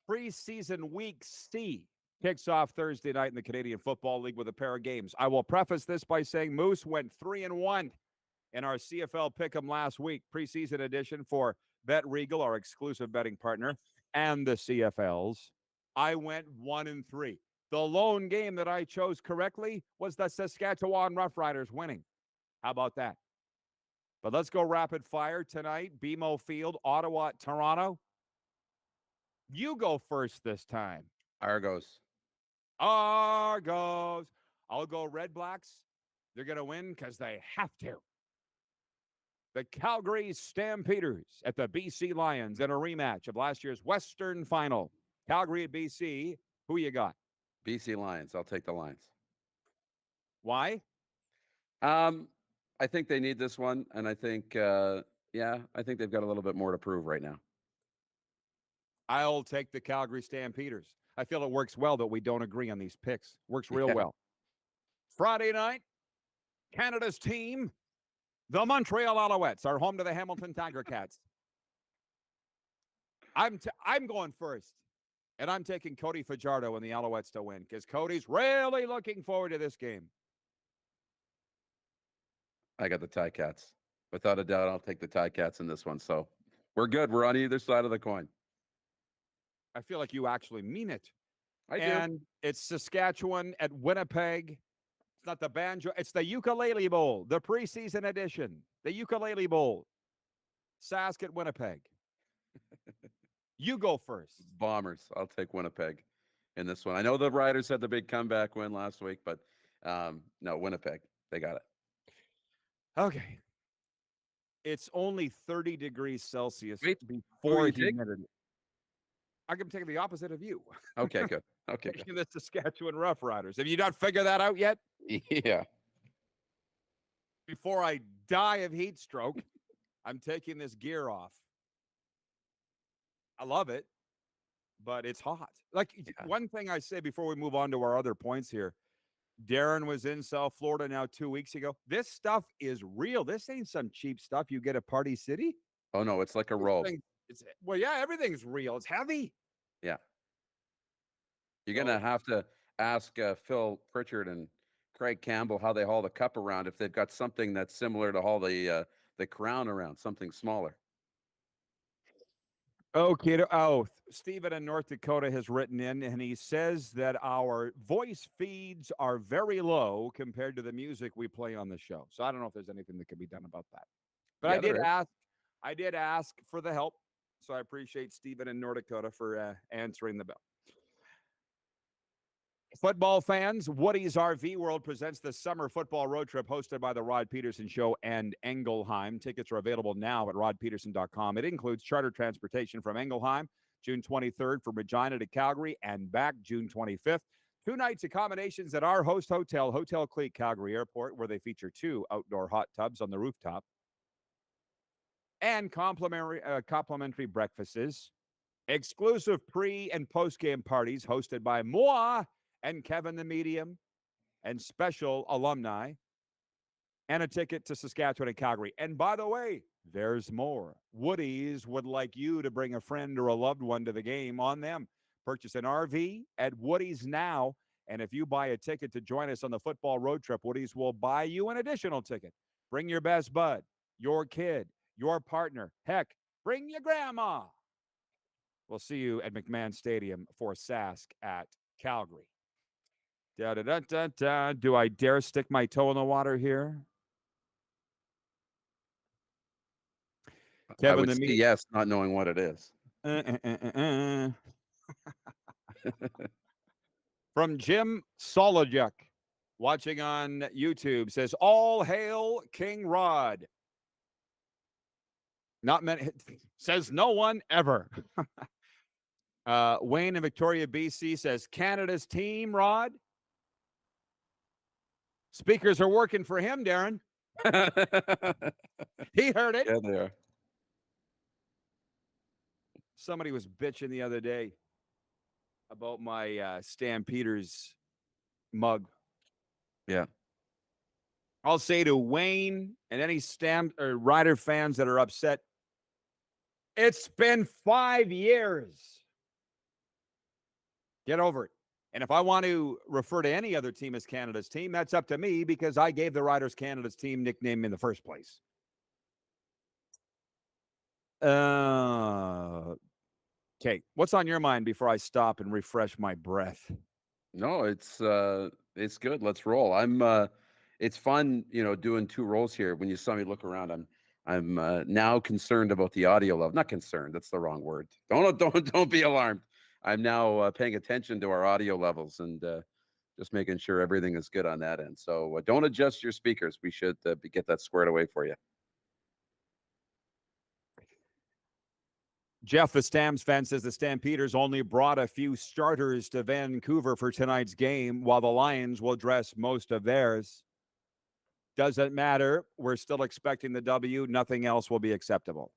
Preseason week C kicks off Thursday night in the Canadian Football League with a pair of games. I will preface this by saying Moose went 3-1 in our CFL Pick'em last week, preseason edition for Bet Regal, our exclusive betting partner, and the CFLs. I went 1-3. The lone game that I chose correctly was the Saskatchewan Roughriders winning. How about that? But let's go rapid fire tonight. BMO Field, Ottawa, Toronto. You go first this time. Argos. I'll go Red Blacks. They're going to win because they have to. The Calgary Stampeders at the BC Lions in a rematch of last year's Western Final. Calgary at BC. Who you got? BC Lions. I'll take the Lions. Why? I think they need this one, and I think, I think they've got a little bit more to prove right now. I'll take the Calgary Stampeders. I feel it works well that we don't agree on these picks. Works real well. Friday night, Canada's team, the Montreal Alouettes, are home to the Hamilton Tiger Cats. I'm going first, and I'm taking Cody Fajardo and the Alouettes to win because Cody's really looking forward to this game. I got the Ticats. Without a doubt, I'll take the Ticats in this one. So we're good. We're on either side of the coin. I feel like you actually mean it. I do. And it's Saskatchewan at Winnipeg. It's not the banjo. It's the Ukulele Bowl, the preseason edition, the Ukulele Bowl. Sask at Winnipeg. You go first. Bombers. I'll take Winnipeg in this one. I know the Riders had the big comeback win last week, but no, Winnipeg. They got it. Okay. It's only 30 degrees Celsius before humidity. I'm taking the opposite of you. Okay, good. Okay, taking the Saskatchewan Roughriders. Have you not figured that out yet? Yeah. Before I die of heat stroke, I'm taking this gear off. I love it, but it's hot. One thing I say before we move on to our other points here, Darren was in South Florida now 2 weeks ago. This stuff is real. This ain't some cheap stuff you get at Party City. Oh, no, it's like a roll. Everything's real. It's heavy. Yeah. You're going to have to ask Phil Pritchard and Craig Campbell how they haul the cup around if they've got something that's similar to haul the crown around, something smaller. Okay. Stephen in North Dakota has written in, and he says that our voice feeds are very low compared to the music we play on the show. So I don't know if there's anything that can be done about that. But I did ask for the help. So I appreciate Stephen in North Dakota for answering the bell. Football fans, Woody's RV World presents the summer football road trip hosted by the Rod Pedersen Show and Engelheim. Tickets are available now at rodpedersen.com. It includes charter transportation from Engelheim, June 23rd from Regina to Calgary and back June 25th. 2 nights accommodations at our host hotel, Hotel Clique, Calgary Airport, where they feature 2 outdoor hot tubs on the rooftop. And complimentary breakfasts, exclusive pre- and post-game parties hosted by moi and Kevin the Medium, and special alumni, and a ticket to Saskatchewan and Calgary. And by the way, there's more. Woody's would like you to bring a friend or a loved one to the game on them. Purchase an RV at Woody's now, and if you buy a ticket to join us on the football road trip, Woody's will buy you an additional ticket. Bring your best bud, your kid, your partner. Heck, bring your grandma. We'll see you at McMahon Stadium for Sask at Calgary. Do I dare stick my toe in the water here? Kevin, I would say yes, not knowing what it is. From Jim Solojuk, watching on YouTube, says, all hail King Rod. Not many, says no one ever. Wayne in Victoria, BC says, Canada's team, Rod. Speakers are working for him, Darren. He heard it. Yeah, they are. Somebody was bitching the other day about my Stampeders mug. Yeah. I'll say to Wayne and any Stamp or Rider fans that are upset, it's been 5 years. Get over it. And if I want to refer to any other team as Canada's team, that's up to me because I gave the Riders Canada's team nickname in the first place. Okay. What's on your mind before I stop and refresh my breath? No, it's good. Let's roll. It's fun, doing 2 rolls here. When you saw me look around, I'm now concerned about the audio level. Not concerned. That's the wrong word. Don't be alarmed. I'm now paying attention to our audio levels, and just making sure everything is good on that end. So don't adjust your speakers. We should get that squared away for you. Jeff, the Stamps fan, says the Stampeders only brought a few starters to Vancouver for tonight's game, while the Lions will dress most of theirs. Doesn't matter. We're still expecting the W. Nothing else will be acceptable.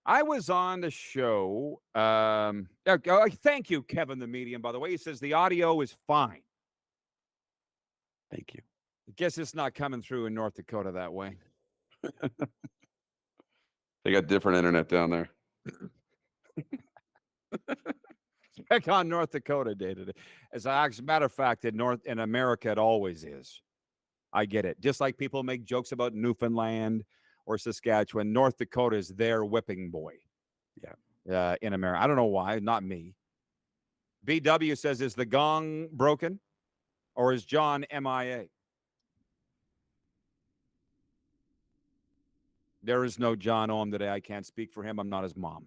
I was on the show. Thank you, Kevin, the medium, by the way. He says the audio is fine. Thank you. I guess it's not coming through in North Dakota that way. They got different internet down there. Check on North Dakota day to day. As a matter of fact, in America, it always is. I get it. Just like people make jokes about Newfoundland or Saskatchewan, North Dakota is their whipping boy. Yeah. In America. I don't know why, not me. BW says, is the gong broken or is John MIA? There is no John home today. I can't speak for him. I'm not his mom.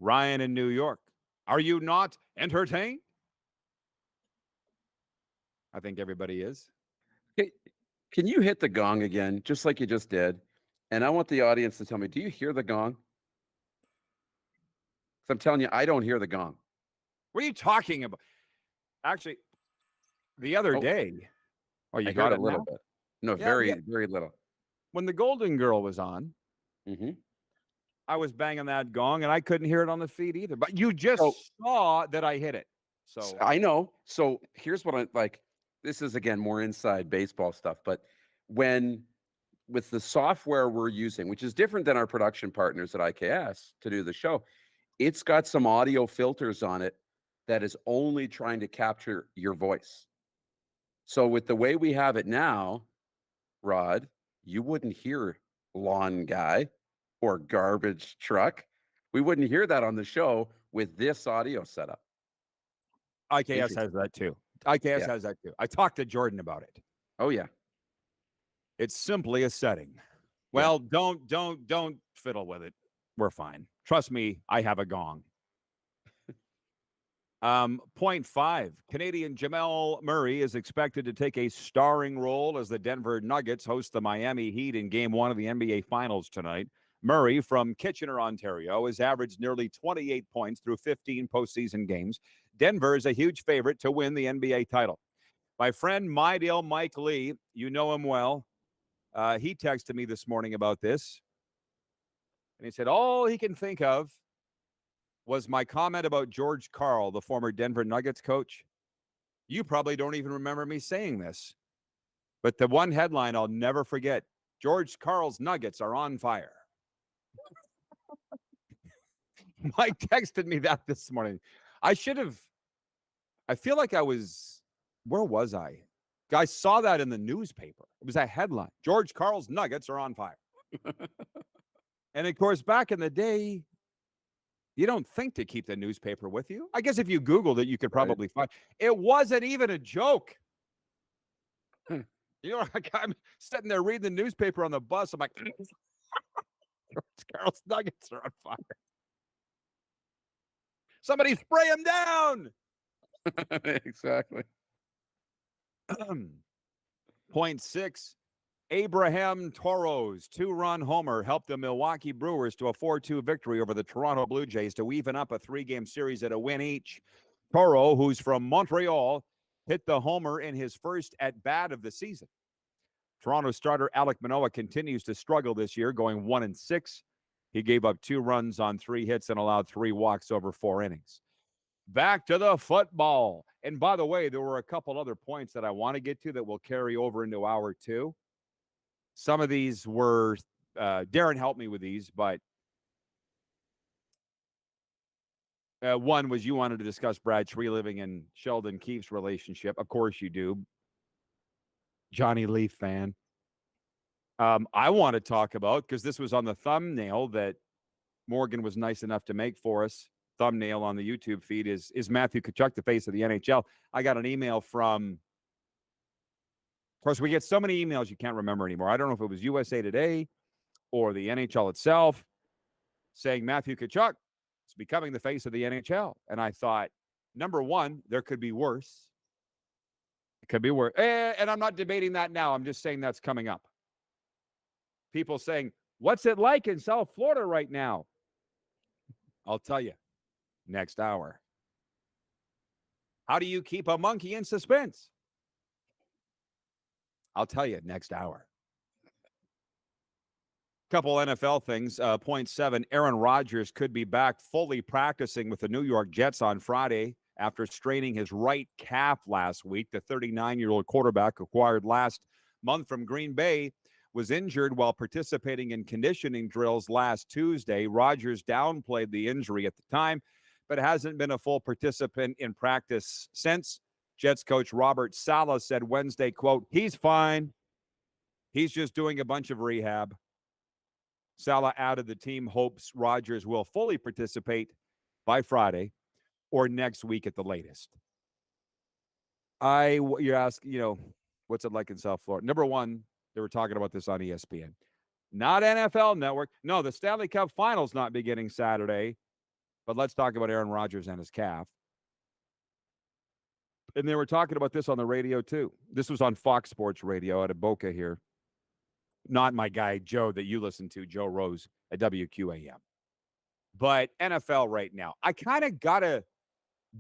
Ryan in New York. Are you not entertained? I think everybody is. Can you hit the gong again, just like you just did? And I want the audience to tell me, do you hear the gong? Because I'm telling you, I don't hear the gong. What are you talking about? Actually, the other day. Oh, you got it a little bit. No, very little. When the Golden Girl was on, I was banging that gong, and I couldn't hear it on the feed either. But you just saw that I hit it. So I know. So here's what I like. This is, again, more inside baseball stuff. But with the software we're using, which is different than our production partners at IKS to do the show, it's got some audio filters on it that is only trying to capture your voice. So with the way we have it now, Rod, you wouldn't hear lawn guy or garbage truck. We wouldn't hear that on the show with this audio setup. IKS has that too. IKS has that too. I talked to Jordan about it. Oh yeah. It's simply a setting. Well, don't fiddle with it. We're fine. Trust me, I have a gong. Point 5. Canadian Jamal Murray is expected to take a starring role as the Denver Nuggets host the Miami Heat in Game 1 of the NBA Finals tonight. Murray from Kitchener, Ontario, has averaged nearly 28 points through 15 postseason games. Denver is a huge favorite to win the NBA title. My friend, my deal, Mike Lee, you know him well. He texted me this morning about this. And he said all he can think of was my comment about George Karl, the former Denver Nuggets coach. You probably don't even remember me saying this. But the one headline I'll never forget, George Karl's Nuggets are on fire. Mike texted me that this morning. I feel like where was I? I saw that in the newspaper. It was a headline. George Karl's Nuggets are on fire. And of course, back in the day, you don't think to keep the newspaper with you. I guess if you Googled it, you could probably find. It wasn't even a joke. You know, like I'm sitting there reading the newspaper on the bus. I'm like, George Karl's Nuggets are on fire. Somebody spray him down. Exactly. Point 6. Abraham Toro's 2-run homer helped the Milwaukee Brewers to a 4-2 victory over the Toronto Blue Jays to even up a 3-game series at a win each. Toro, who's from Montreal, hit the homer in his first at-bat of the season. Toronto starter Alek Manoah continues to struggle this year, going 1-6. He gave up 2 runs on 3 hits and allowed 3 walks over 4 innings. Back to the football. And by the way, there were a couple other points that I want to get to that will carry over into hour 2. Some of these were, Darren helped me with these, but one was you wanted to discuss Brad Treliving and Sheldon Keefe's relationship. Of course you do. Johnny Leaf fan. I want to talk about, because this was on the thumbnail that Morgan was nice enough to make for us. Thumbnail on the YouTube feed is Matthew Tkachuk, the face of the NHL. I got an email from, of course, we get so many emails you can't remember anymore. I don't know if it was USA Today or the NHL itself saying Matthew Tkachuk, becoming the face of the NHL. And I thought, number one, there could be worse. It could be worse. And I'm not debating that now. I'm just saying that's coming up. People saying, what's it like in South Florida right now? I'll tell you next hour. How do you keep a monkey in suspense? I'll tell you next hour. Couple NFL things. Point 7, Aaron Rodgers could be back fully practicing with the New York Jets on Friday after straining his right calf last week. The 39-year-old quarterback acquired last month from Green Bay was injured while participating in conditioning drills last Tuesday. Rodgers downplayed the injury at the time, but hasn't been a full participant in practice since. Jets coach Robert Saleh said Wednesday, quote, he's fine. He's just doing a bunch of rehab. Saleh added the team hopes Rodgers will fully participate by Friday or next week at the latest. You ask, what's it like in South Florida? Number one, they were talking about this on ESPN. Not NFL Network. No, the Stanley Cup Finals not beginning Saturday. But let's talk about Aaron Rodgers and his calf. And they were talking about this on the radio, too. This was on Fox Sports Radio out of Boca here. Not my guy, Joe, that you listen to, Joe Rose at WQAM. But NFL right now, I kind of got to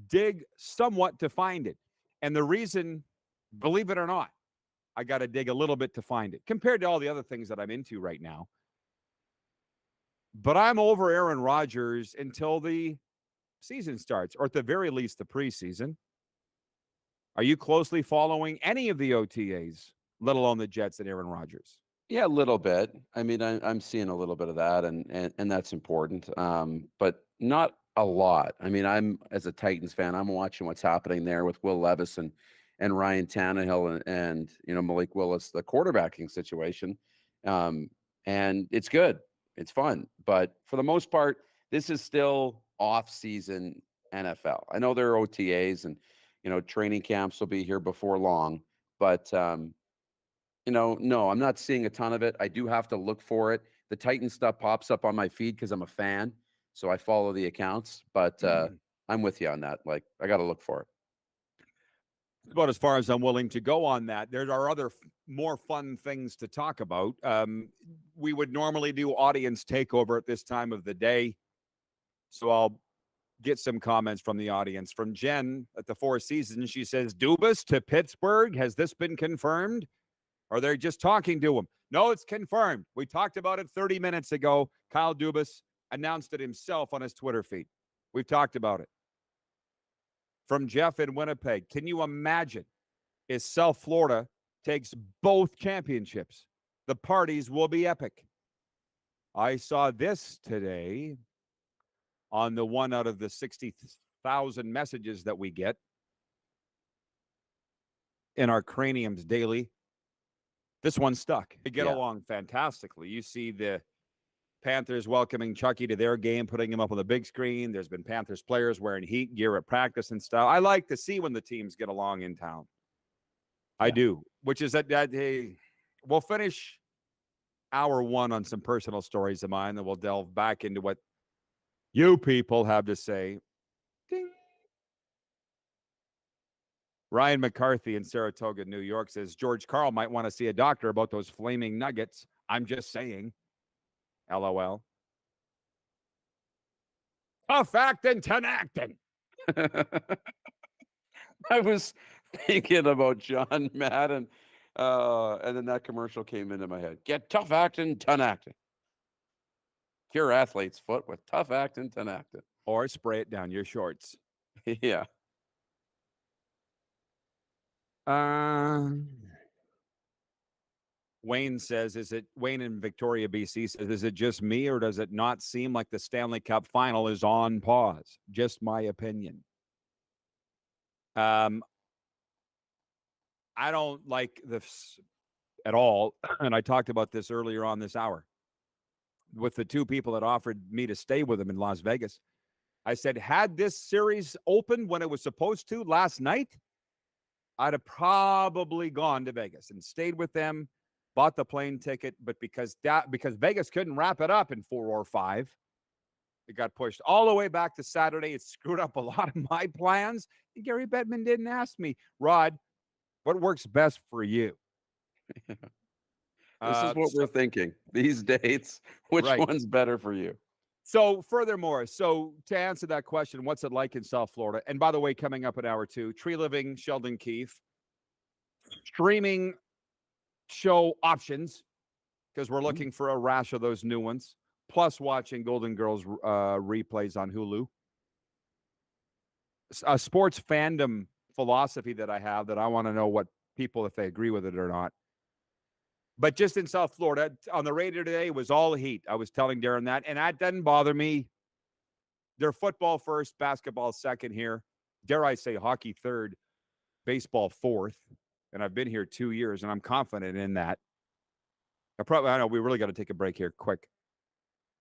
dig somewhat to find it. And the reason, believe it or not, I got to dig a little bit to find it compared to all the other things that I'm into right now. But I'm over Aaron Rodgers until the season starts, or at the very least the preseason. Are you closely following any of the OTAs, let alone the Jets and Aaron Rodgers? Yeah, a little bit. I mean, I'm seeing a little bit of that, and that's important, but not a lot. I mean, as a Titans fan, I'm watching what's happening there with Will Levis and Ryan Tannehill and Malik Willis, the quarterbacking situation, and it's good. It's fun, but for the most part, this is still off-season NFL. I know there are OTAs and training camps will be here before long, but no, I'm not seeing a ton of it. I do have to look for it. The Titan stuff pops up on my feed because I'm a fan, so I follow the accounts. But I'm with you on that. Like, I got to look for it. About as far as I'm willing to go on that. There are other more fun things to talk about. We would normally do audience takeover at this time of the day, so I'll get some comments from the audience. From Jen at the Four Seasons, she says, Dubas to Pittsburgh, has this been confirmed? Or they're just talking to him? No, it's confirmed. We talked about it 30 minutes ago. Kyle Dubas announced it himself on his Twitter feed. We've talked about it. From Jeff in Winnipeg, can you imagine if South Florida takes both championships? The parties will be epic. I saw this today on the one out of the 60,000 messages that we get in our Craniums daily. This one stuck. They get along fantastically. You see the Panthers welcoming Chucky to their game, putting him up on the big screen. There's been Panthers players wearing Heat gear at practice and stuff. I like to see when the teams get along in town. I do, which is that hey, we'll finish hour one on some personal stories of mine, then we'll delve back into what you people have to say. Ding. Ryan McCarthy in Saratoga, New York says, George Karl might want to see a doctor about those flaming nuggets. I'm just saying. LOL. Tough acting, ton acting. I was thinking about John Madden, and then that commercial came into my head. Get tough acting, ton acting. Cure athlete's foot with tough acting, ton acting. Or spray it down your shorts. Yeah. Wayne says, Wayne in Victoria, BC says, is it just me or does it not seem like the Stanley Cup final is on pause? Just my opinion. I don't like this at all. And I talked about this earlier on this hour with the two people that offered me to stay with them in Las Vegas. I said, had this series opened when it was supposed to last night, I'd have probably gone to Vegas and stayed with them, bought the plane ticket, but because Vegas couldn't wrap it up in 4 or 5, It got pushed all the way back to Saturday. It screwed up a lot of my plans. And Gary Bettman didn't ask me, Rod, what works best for you? This is what we're thinking. These dates, which one's better for you? So furthermore, to answer that question, what's it like in South Florida? And by the way, coming up in hour 2, Tree Living, Sheldon Keefe, streaming show options, because we're looking for a rash of those new ones, plus watching Golden Girls replays on Hulu. A sports fandom philosophy that I have that I want to know what people, if they agree with it or not. But just in South Florida, on the radio today, it was all heat. I was telling Darren that, and that doesn't bother me. They're football first, basketball second here. Dare I say hockey third, baseball fourth. And I've been here 2 years, and I'm confident in that. I know we really got to take a break here quick.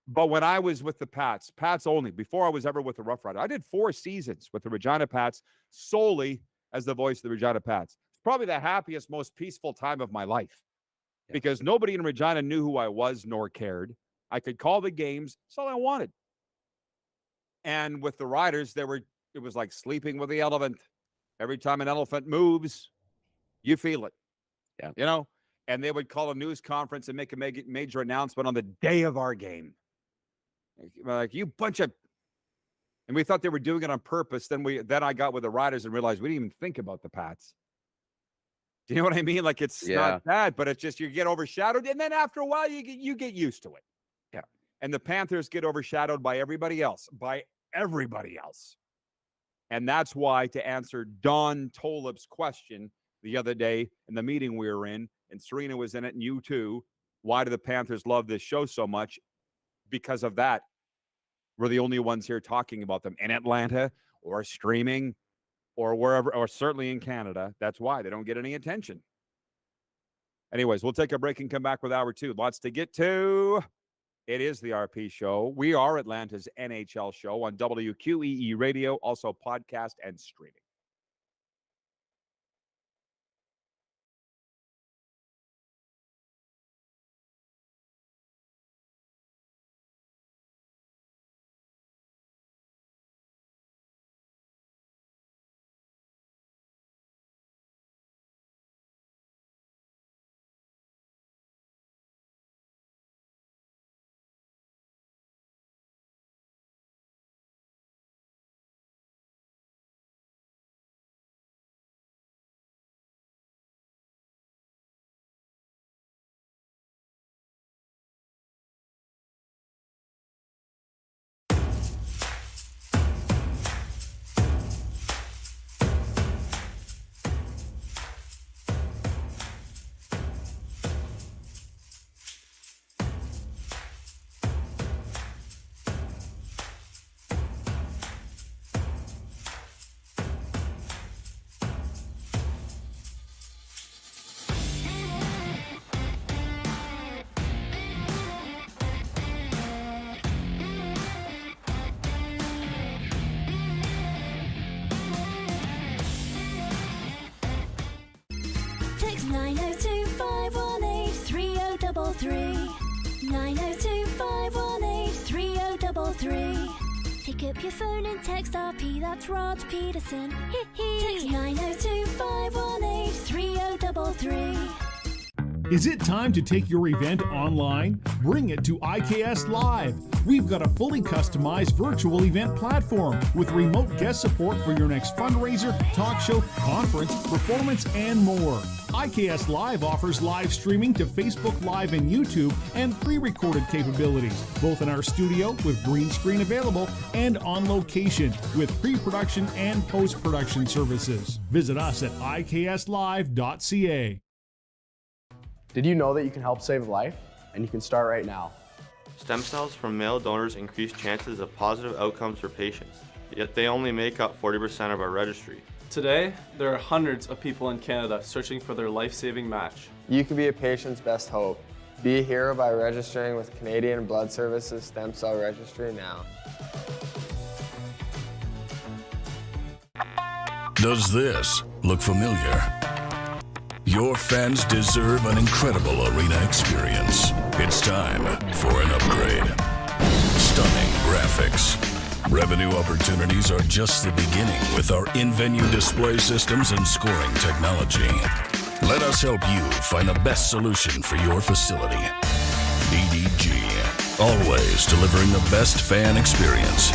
But when I was with the Pats only, before I was ever with the Rough Rider, I did 4 seasons with the Regina Pats solely as the voice of the Regina Pats. It's probably the happiest, most peaceful time of my life. Because nobody in Regina knew who I was nor cared. I could call the games. That's all I wanted. And with the Riders, it was like sleeping with the elephant. Every time an elephant moves, you feel it. Yeah. You know? And they would call a news conference and make a major announcement on the day of our game. Like, you bunch of... And we thought they were doing it on purpose. Then I got with the Riders and realized we didn't even think about the Pats. Do you know what I mean? Like, it's not bad, but it's just you get overshadowed, and then after a while, you get used to it. Yeah. And the Panthers get overshadowed by everybody else. And that's why, to answer Don Tolip's question the other day in the meeting we were in, and Serena was in it, and you too, why do the Panthers love this show so much? Because of that. We're the only ones here talking about them in Atlanta or streaming or wherever, or certainly in Canada. That's why they don't get any attention. Anyways, we'll take a break and come back with hour 2. Lots to get to. It is the RP Show. We are Atlanta's NHL show on WQEE Radio, also podcast and streaming. Text 902-518-3033. 902-518-3033. Pick up your phone and text RP, that's Rod Pedersen. Text 902-518-3033. Is it time to take your event online? Bring it to IKS Live. We've got a fully customized virtual event platform with remote guest support for your next fundraiser, talk show, conference, performance, and more. IKS Live offers live streaming to Facebook Live and YouTube and pre-recorded capabilities, both in our studio with green screen available and on location with pre-production and post-production services. Visit us at ikslive.ca. Did you know that you can help save a life? And you can start right now. Stem cells from male donors increase chances of positive outcomes for patients, yet they only make up 40% of our registry. Today, there are hundreds of people in Canada searching for their life-saving match. You can be a patient's best hope. Be a hero by registering with Canadian Blood Services Stem Cell Registry now. Does this look familiar? Your fans deserve an incredible arena experience. It's time for an upgrade. Stunning graphics, Revenue opportunities are just the beginning with our in-venue display systems and scoring technology. Let us help you find the best solution for your facility. BDG, always delivering the best fan experience.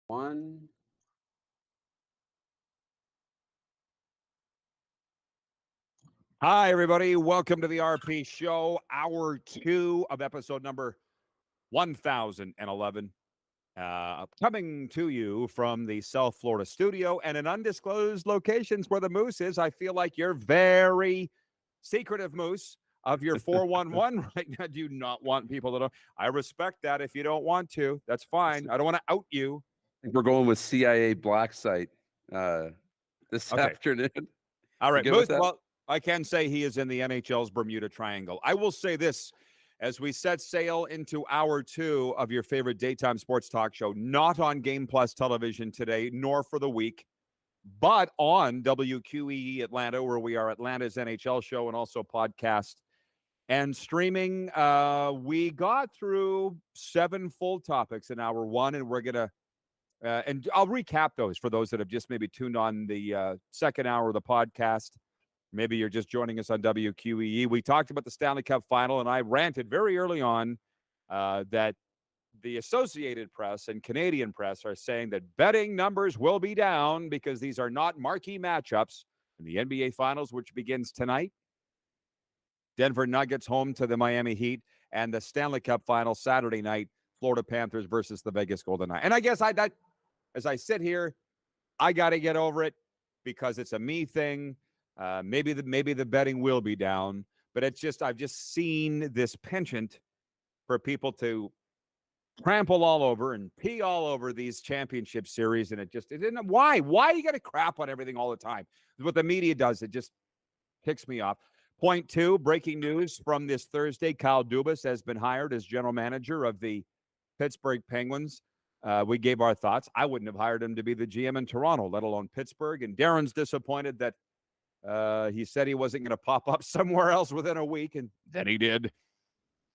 One. Hi, everybody. Welcome to the RP Show, hour 2 of episode number 1011. Coming to you from the South Florida studio and in undisclosed locations where the Moose is. I feel like you're very secretive, Moose, of your 411 right now. Do you not want people to know? I respect that if you don't want to. That's fine. I don't want to out you. I think we're going with CIA Black Site this afternoon. All right, Moose. Well, I can say he is in the NHL's Bermuda Triangle. I will say this, as we set sail into hour 2 of your favorite daytime sports talk show, not on Game Plus television today, nor for the week, but on WQEE Atlanta, where we are Atlanta's NHL show and also podcast and streaming. We got through 7 full topics in hour 1, and we're going to and I'll recap those for those that have just maybe tuned on the second hour of the podcast. Maybe you're just joining us on WQEE. We talked about the Stanley Cup Final, and I ranted very early on that the Associated Press and Canadian press are saying that betting numbers will be down because these are not marquee matchups in the NBA Finals, which begins tonight. Denver Nuggets home to the Miami Heat, and the Stanley Cup Final Saturday night, Florida Panthers versus the Vegas Golden Knights. And I guess as I sit here, I got to get over it because it's a me thing. Maybe the betting will be down, but it's just I've just seen this penchant for people to trample all over and pee all over these championship series, and it isn't. Why you got to crap on everything all the time? What the media does, it just ticks me off. Point 2, breaking news from this Thursday: Kyle Dubas has been hired as general manager of the Pittsburgh Penguins. We gave our thoughts. I wouldn't have hired him to be the GM in Toronto, let alone Pittsburgh. And Darren's disappointed that he said he wasn't going to pop up somewhere else within a week, and then he did.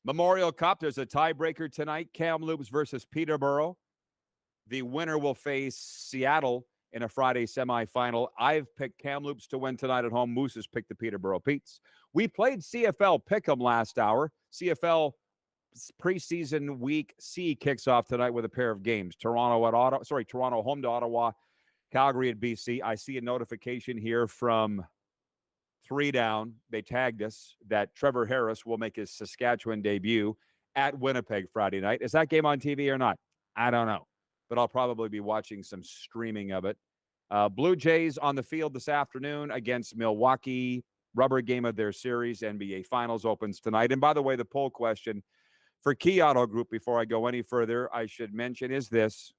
Memorial Cup, there's a tiebreaker tonight, Kamloops versus Peterborough. The winner will face Seattle in a Friday semifinal. I've picked Kamloops to win tonight at home. Moose has picked the Peterborough Petes. We played CFL Pick'em last hour. CFL preseason week C kicks off tonight with a pair of games. Toronto home to Ottawa, Calgary at BC. I see a notification here from 3 Down. They tagged us that Trevor Harris will make his Saskatchewan debut at Winnipeg Friday night. Is that game on TV or not? I don't know, but I'll probably be watching some streaming of it. Blue Jays on the field this afternoon against Milwaukee. Rubber game of their series. NBA Finals opens tonight. And by the way, the poll question for Key Auto Group, before I go any further, I should mention is this.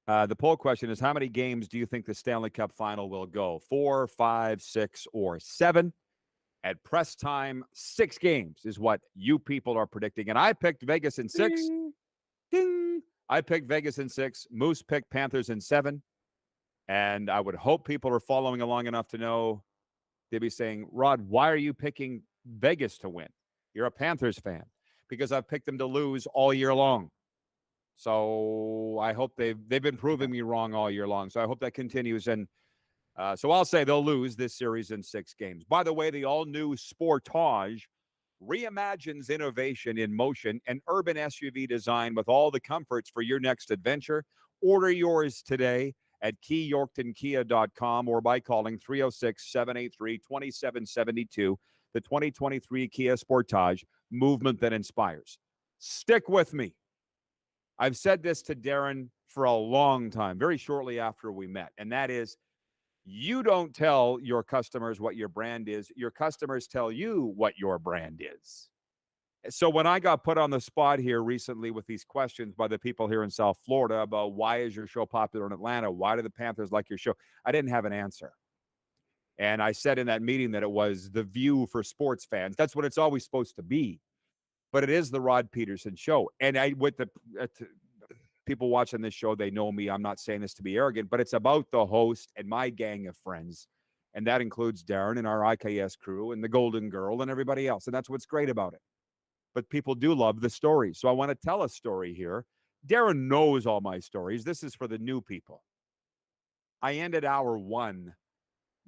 The poll question is, how many games do you think the Stanley Cup Final will go? 4, 5, 6, or 7? At press time, 6 games is what you people are predicting. And I picked Vegas in 6. Ding. I picked Vegas in 6. Moose picked Panthers in 7. And I would hope people are following along enough to know they'd be saying, Rod, why are you picking Vegas to win? You're a Panthers fan. Because I've picked them to lose all year long. So I hope they've been proving me wrong all year long. So I hope that continues. And so I'll say they'll lose this series in 6 games. By the way, the all-new Sportage reimagines innovation in motion, an urban SUV design with all the comforts for your next adventure. Order yours today at KeyYorktonKia.com or by calling 306-783-2772. The 2023 Kia Sportage, movement that inspires. Stick with me. I've said this to Darren for a long time, very shortly after we met, and that is, you don't tell your customers what your brand is. Your customers tell you what your brand is. So when I got put on the spot here recently with these questions by the people here in South Florida about why is your show popular in Atlanta, why do the Panthers like your show, I didn't have an answer. And I said in that meeting that it was the view for sports fans. That's what it's always supposed to be. But it is the Rod Pedersen show. And with the people watching this show, they know me. I'm not saying this to be arrogant, but it's about the host and my gang of friends. And that includes Darren and our IKS crew and the Golden Girl and everybody else. And that's what's great about it. But people do love the stories. So I want to tell a story here. Darren knows all my stories. This is for the new people. I ended hour 1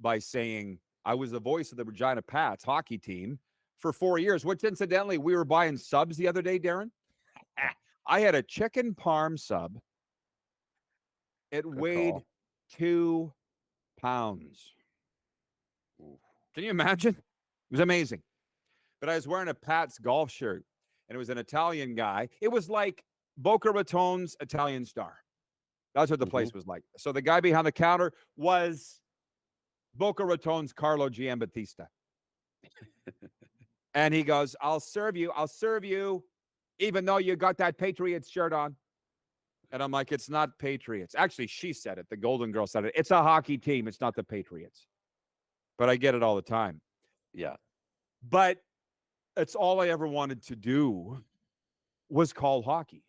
by saying I was the voice of the Regina Pats hockey team for 4 years, which incidentally, we were buying subs the other day, Darren. I had a chicken parm sub. It weighed 2 pounds. Can you imagine? It was amazing. But I was wearing a Pats golf shirt, and it was an Italian guy. It was like Boca Raton's Italian Star. That's what the place was like. So the guy behind the counter was Boca Raton's Carlo Giambattista. And he goes, I'll serve you, even though you got that Patriots shirt on. And I'm like, it's not Patriots. Actually, she said it. The Golden Girl said it. It's a hockey team. It's not the Patriots. But I get it all the time. Yeah. But it's all I ever wanted to do was call hockey.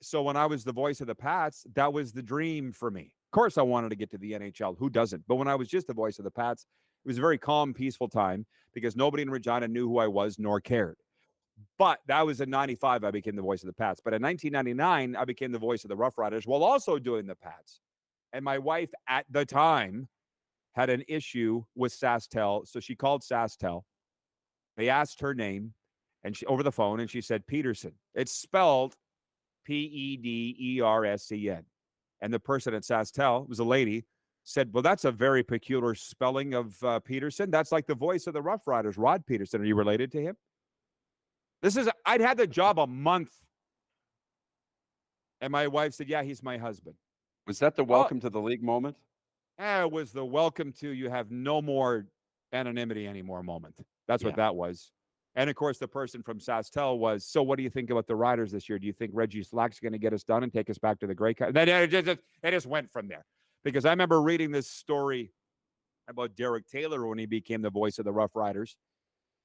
So when I was the voice of the Pats, that was the dream for me. Of course, I wanted to get to the NHL. Who doesn't? But when I was just the voice of the Pats, it was a very calm, peaceful time because nobody in Regina knew who I was nor cared. But that was in 95, I became the voice of the Pats. But in 1999, I became the voice of the Rough Riders while also doing the Pats. And my wife at the time had an issue with SaskTel. So she called SaskTel. They asked her name and she over the phone, and she said Pedersen. It's spelled Pedersen. And the person at SaskTel, was a lady, said, well, that's a very peculiar spelling of Pedersen. That's like the voice of the Rough Riders, Rod Pedersen. Are you related to him? I'd had the job a month. And my wife said, yeah, he's my husband. Was that the welcome to the league moment? It was the welcome to you have no more anonymity anymore moment. That's what that was. And, of course, the person from SaskTel was, so what do you think about the Riders this year? Do you think Reggie Slack's going to get us done and take us back to the Grey Cup? It just went from there. Because I remember reading this story about Derek Taylor when he became the voice of the Rough Riders,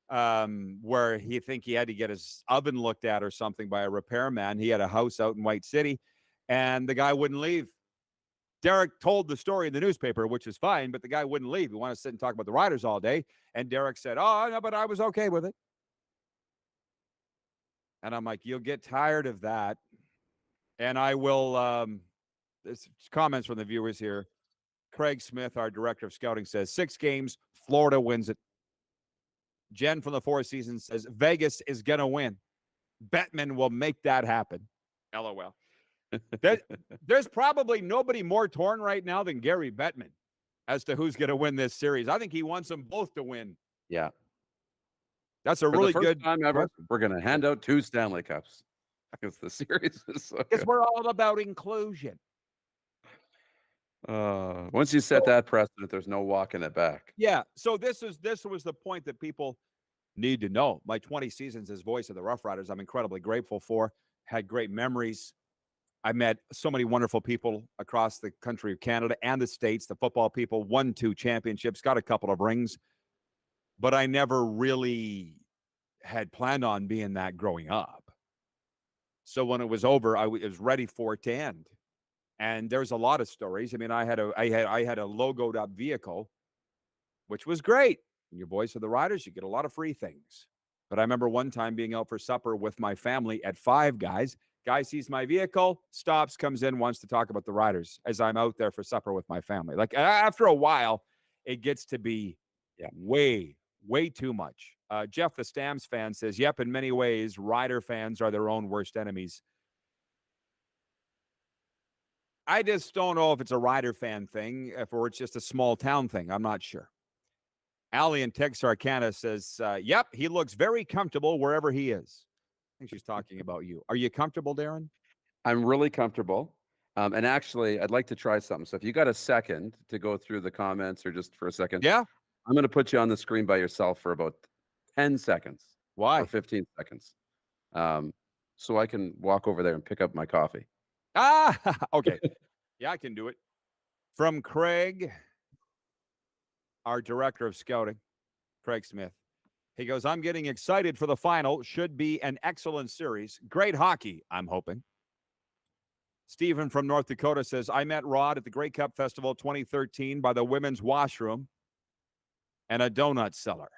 where he had to get his oven looked at or something by a repairman. He had a house out in White City, and the guy wouldn't leave. Derek told the story in the newspaper, which is fine, but the guy wouldn't leave. He wanted to sit and talk about the Riders all day. And Derek said, oh, no, but I was okay with it. And I'm like, you'll get tired of that. And I will, there's comments from the viewers here. Craig Smith, our director of scouting, says 6 games, Florida wins it. Jen from the Four Seasons says Vegas is going to win. Bettman will make that happen. LOL. There's probably nobody more torn right now than Gary Bettman as to who's going to win this series. I think he wants them both to win. Yeah. That's a really good time ever. We're going to hand out 2 Stanley Cups. Because the series is so because we're all about inclusion. Once you set that precedent, there's no walking it back. Yeah. So this was the point that people need to know. My 20 seasons as voice of the Rough Riders, I'm incredibly grateful for. Had great memories. I met so many wonderful people across the country of Canada and the States. The football people won 2 championships, got a couple of rings, but I never really had planned on being that growing up. So when it was over, I was ready for it to end. And there's a lot of stories. I mean, I had a logoed up vehicle, which was great. When your boys are the riders, you get a lot of free things. But I remember one time being out for supper with my family at Five Guys. Guy sees my vehicle, stops, comes in, wants to talk about the riders as I'm out there for supper with my family. Like after a while, it gets to be way too much. Jeff, the Stamps fan, says, yep, in many ways, rider fans are their own worst enemies. I just don't know if it's a rider fan thing or it's just a small town thing. I'm not sure. Allie in Texarkana says, yep, he looks very comfortable wherever he is. I think she's talking about you. Are you comfortable, Darren? I'm really comfortable. And actually, I'd like to try something. So if you got a second to go through the comments or just for a second. Yeah. I'm going to put you on the screen by yourself for about 10 seconds. Why? Or 15 seconds. So I can walk over there and pick up my coffee. Okay. Yeah, I can do it. From Craig, our director of scouting, Craig Smith. He goes, I'm getting excited for the final. Should be an excellent series. Great hockey, I'm hoping. Stephen from North Dakota says, I met Rod at the Grey Cup Festival 2013 by the women's washroom and a donut seller.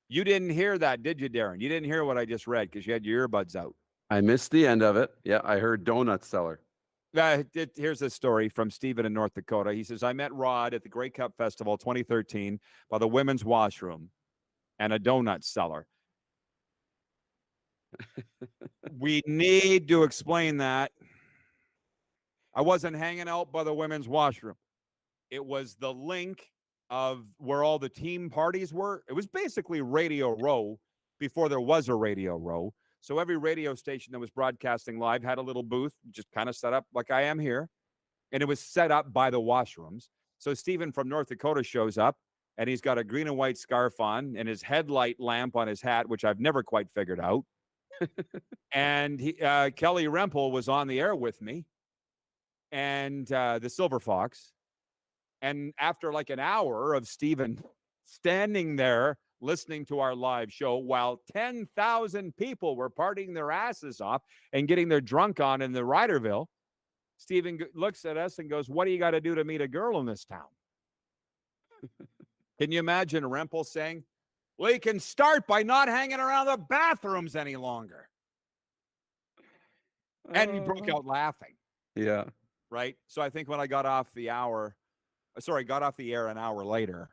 You didn't hear that, did you, Darren? You didn't hear what I just read because you had your earbuds out. I missed the end of it. Yeah, I heard donut seller. Here's a story from Stephen in North Dakota. He says, I met Rod at the Grey Cup Festival 2013 by the women's washroom and a donut seller. We need to explain that. I wasn't hanging out by the women's washroom. It was the link of where all the team parties were. It was basically Radio Row before there was a Radio Row. So every radio station that was broadcasting live had a little booth, just kind of set up like I am here. And it was set up by the washrooms. So Stephen from North Dakota shows up, and he's got a green and white scarf on and his headlight lamp on his hat, which I've never quite figured out. And Kelly Rempel was on the air with me, and the Silver Fox. And after like an hour of Stephen standing there listening to our live show while 10,000 people were partying their asses off and getting their drunk on in the Riderville, Stephen looks at us and goes, what do you got to do to meet a girl in this town? Can you imagine Rempel saying, well, you can start by not hanging around the bathrooms any longer. And he broke out laughing. Yeah. Right? So I think when I got off the air an hour later,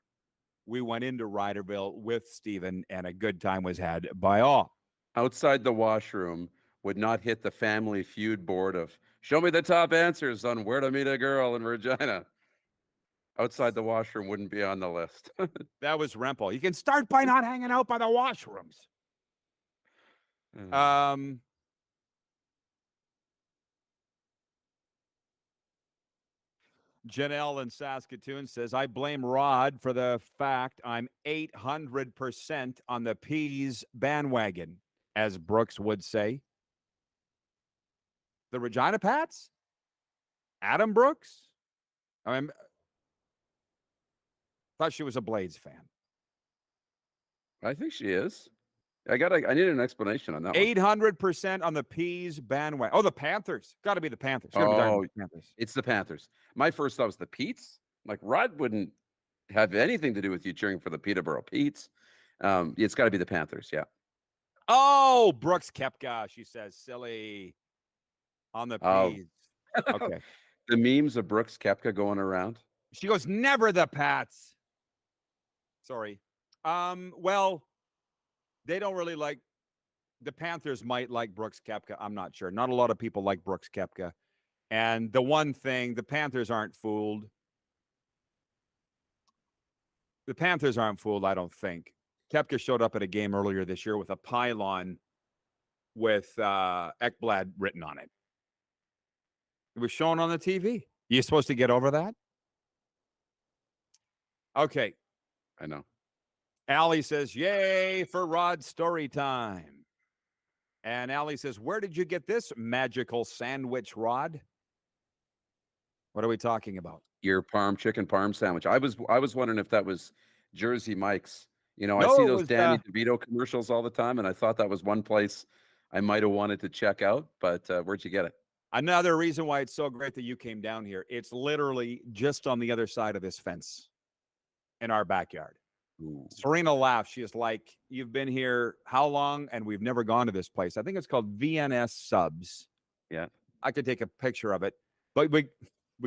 we went into Riderville with Stephen, and a good time was had by all. Outside the washroom would not hit the Family Feud board of show me the top answers on where to meet a girl in Regina. Outside the washroom wouldn't be on the list. That was Rempel. You can start by not hanging out by the washrooms. Janelle in Saskatoon says, I blame Rod for the fact I'm 800% on the Peas bandwagon, as Brooks would say. The Regina Pats? Adam Brooks? I thought she was a Blades fan. I think she is. I need an explanation on that 800% on the Peas bandwagon. Oh, the Panthers. Got to be the Panthers. The Panthers. It's the Panthers. My first thought was the Petes. Like, Rod wouldn't have anything to do with you cheering for the Peterborough Petes. It's got to be the Panthers, yeah. Oh, Brooks Koepka, she says. Silly. On the Peas. Okay. The memes of Brooks Koepka going around. She goes, never the Pats. Sorry. Well, they don't really like, the Panthers might like Brooks Koepka. I'm not sure. Not a lot of people like Brooks Koepka. And the one thing, the Panthers aren't fooled. The Panthers aren't fooled, I don't think. Koepka showed up at a game earlier this year with a pylon with Ekblad written on it. It was shown on the TV. You supposed to get over that? Okay. I know. Allie says, yay for Rod story time. And Allie says, where did you get this magical sandwich, Rod? What are we talking about? Your chicken parm sandwich. I was wondering if that was Jersey Mike's. You know, I see those Danny DeVito commercials all the time, and I thought that was one place I might have wanted to check out, but where'd you get it? Another reason why it's so great that you came down here, it's literally just on the other side of this fence in our backyard. Ooh. Serena laughs. She is like, you've been here how long? And we've never gone to this place. I think it's called VNS Subs. Yeah. I could take a picture of it, but we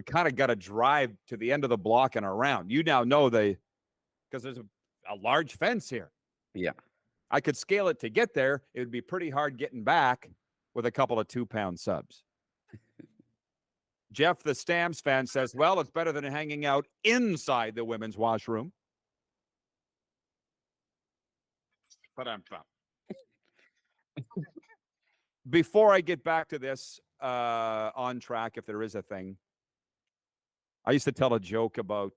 kind of got to drive to the end of the block and around. You now know because there's a large fence here. Yeah. I could scale it to get there. It would be pretty hard getting back with a couple of 2-pound subs. Jeff, the Stamps fan, says, well, it's better than hanging out inside the women's washroom. But I'm fine. Before I get back to this on track, if there is a thing, I used to tell a joke about,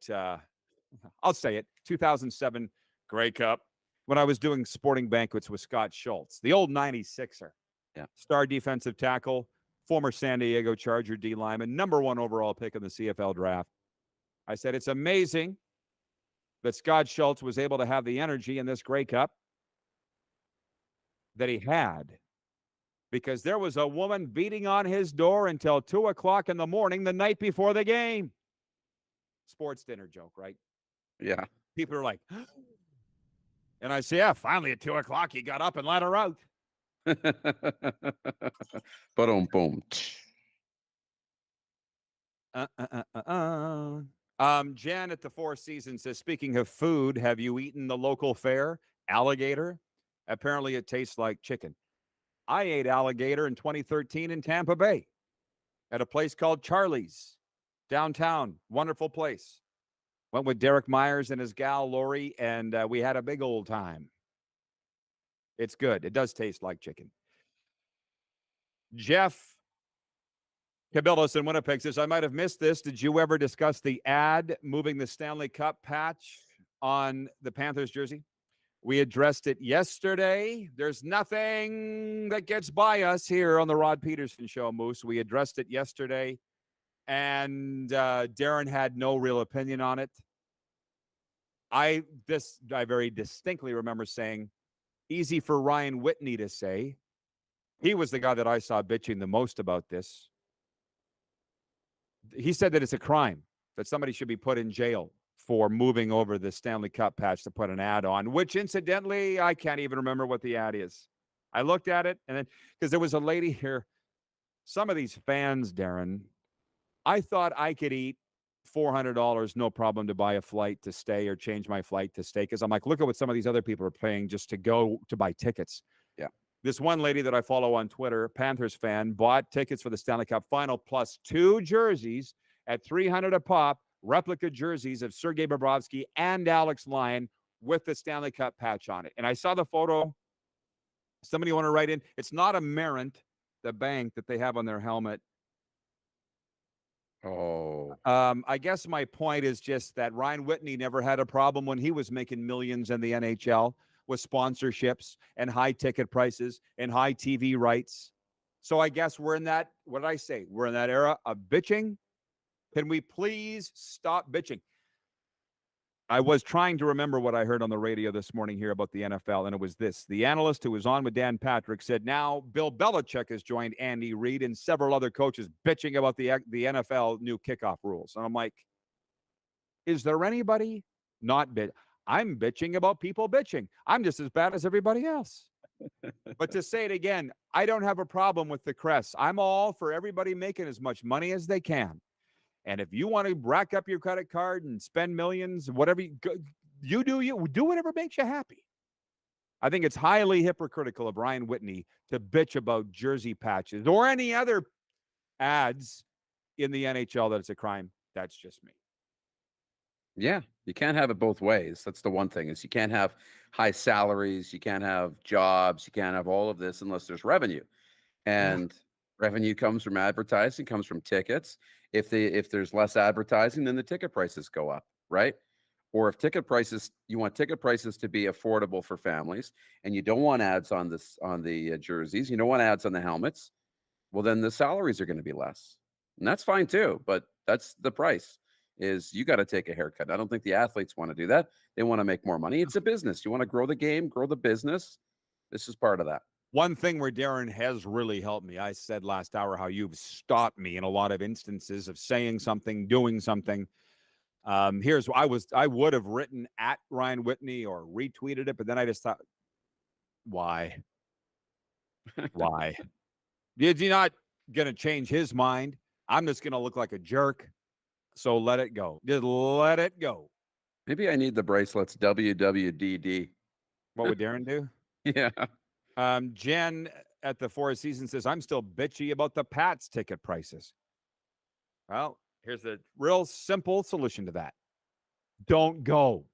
I'll say it, 2007 Grey Cup, when I was doing sporting banquets with Scott Schultz, the old 96er. Yeah. Star defensive tackle, former San Diego Charger D lineman, #1 overall pick in the CFL draft. I said, it's amazing that Scott Schultz was able to have the energy in this Grey Cup that he had, because there was a woman beating on his door until 2 o'clock in the morning the night before the game. Sports dinner joke, right? Yeah. People are like, and I say, yeah, finally at 2 o'clock, he got up and let her out. Boom. Jan at the Four Seasons says, speaking of food, have you eaten the local fare? Alligator? Apparently it tastes like chicken. I ate alligator in 2013 in Tampa Bay at a place called Charlie's downtown. Wonderful place. Went with Derek Myers and his gal Lori, and we had a big old time. It's good. It does taste like chicken. Jeff Cabillas in Winnipeg says, I might have missed this. Did you ever discuss the ad moving the Stanley Cup patch on the Panthers jersey? We addressed it yesterday. There's nothing that gets by us here on the Rod Pedersen Show, Moose. We addressed it yesterday, and Darren had no real opinion on it. I very distinctly remember saying, easy for Ryan Whitney to say. He was the guy that I saw bitching the most about this. He said that it's a crime, that somebody should be put in jail for moving over the Stanley Cup patch to put an ad on, which incidentally, I can't even remember what the ad is. I looked at it, and then, because there was a lady here, some of these fans, Darren, I thought I could eat $400, no problem, to buy a flight to stay or change my flight to stay. Because I'm like, look at what some of these other people are paying just to go to buy tickets. Yeah. This one lady that I follow on Twitter, Panthers fan, bought tickets for the Stanley Cup Final plus 2 jerseys at $300 a pop, replica jerseys of Sergei Bobrovsky and Alex Lyon with the Stanley Cup patch on it. And I saw the photo. Somebody want to write in? It's not a Marant, the bank that they have on their helmet. Oh. I guess my point is just that Ryan Whitney never had a problem when he was making millions in the NHL with sponsorships and high ticket prices and high TV rights. So I guess we're in that, what did I say? We're in that era of bitching. Can we please stop bitching? I was trying to remember what I heard on the radio this morning here about the NFL, and it was this. The analyst who was on with Dan Patrick said, now Bill Belichick has joined Andy Reid and several other coaches bitching about the NFL new kickoff rules. And I'm like, is there anybody not bitch? I'm bitching about people bitching. I'm just as bad as everybody else. But to say it again, I don't have a problem with the crest. I'm all for everybody making as much money as they can. And if you want to rack up your credit card and spend millions, whatever you do whatever makes you happy. I think it's highly hypocritical of Ryan Whitney to bitch about jersey patches or any other ads in the NHL that it's a crime. That's just me. Yeah, you can't have it both ways. That's the one thing, is you can't have high salaries, you can't have jobs, you can't have all of this unless there's revenue. And revenue comes from advertising, comes from tickets. If there's less advertising, then the ticket prices go up, right? Or if you want ticket prices to be affordable for families, and you don't want ads on the jerseys, you don't want ads on the helmets, well, then the salaries are going to be less, and that's fine too. But that's the price. Is you got to take a haircut. I don't think the athletes want to do that. They want to make more money. It's a business. You want to grow the game, grow the business. This is part of that. One thing where Darren has really helped me, I said last hour how you've stopped me in a lot of instances of saying something, doing something. Here's what I would have written at Ryan Whitney or retweeted it, but then I just thought, why? Why? You're not going to change his mind. I'm just going to look like a jerk. So let it go. Just let it go. Maybe I need the bracelets. WWDD. What would Darren do? Yeah. Jen at the Four Seasons says, I'm still bitchy about the Pats ticket prices. Well, here's a real simple solution to that. Don't go.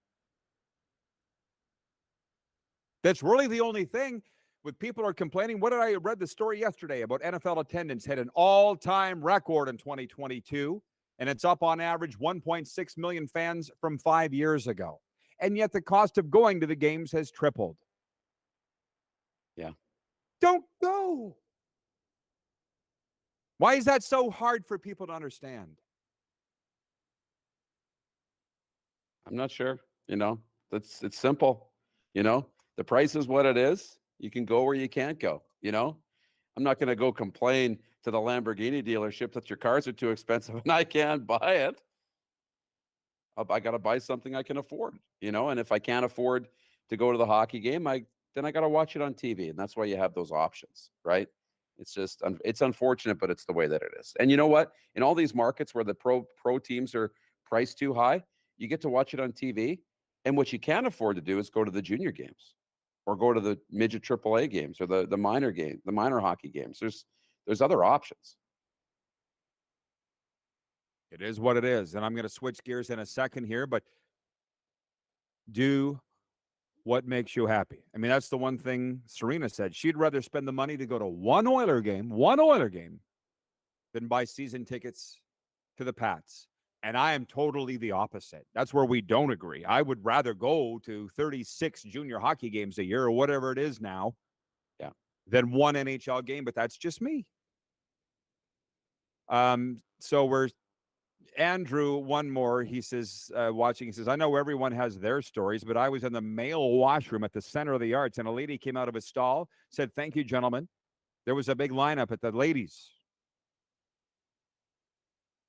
That's really the only thing with people are complaining. What did I read the story yesterday about NFL attendance had an all-time record in 2022, and it's up on average 1.6 million fans from 5 years ago. And yet the cost of going to the games has tripled. Yeah. Don't go. Why is that so hard for people to understand? I'm not sure. It's simple. The price is what it is. You can go where you can't go. I'm not going to go complain to the Lamborghini dealership that your cars are too expensive and I can't buy it. I got to buy something I can afford, and if I can't afford to go to the hockey game, then I got to watch it on TV. And that's why you have those options, right? It's unfortunate, but it's the way that it is. And you know what? In all these markets where the pro teams are priced too high, you get to watch it on TV. And what you can't afford to do is go to the junior games or go to the midget AAA games or the minor game, the minor hockey games. There's other options. It is what it is. And I'm going to switch gears in a second here, but do what makes you happy. I mean, that's the one thing Serena said. She'd rather spend the money to go to one Oiler game, than buy season tickets to the Pats. And I am totally the opposite. That's where we don't agree. I would rather go to 36 junior hockey games a year or whatever it is now, than one NHL game, but that's just me. So Andrew, one more, he says, watching, he says, I know everyone has their stories, but I was in the male washroom at the Center of the Arts, and a lady came out of a stall, said, thank you, gentlemen. There was a big lineup at the ladies.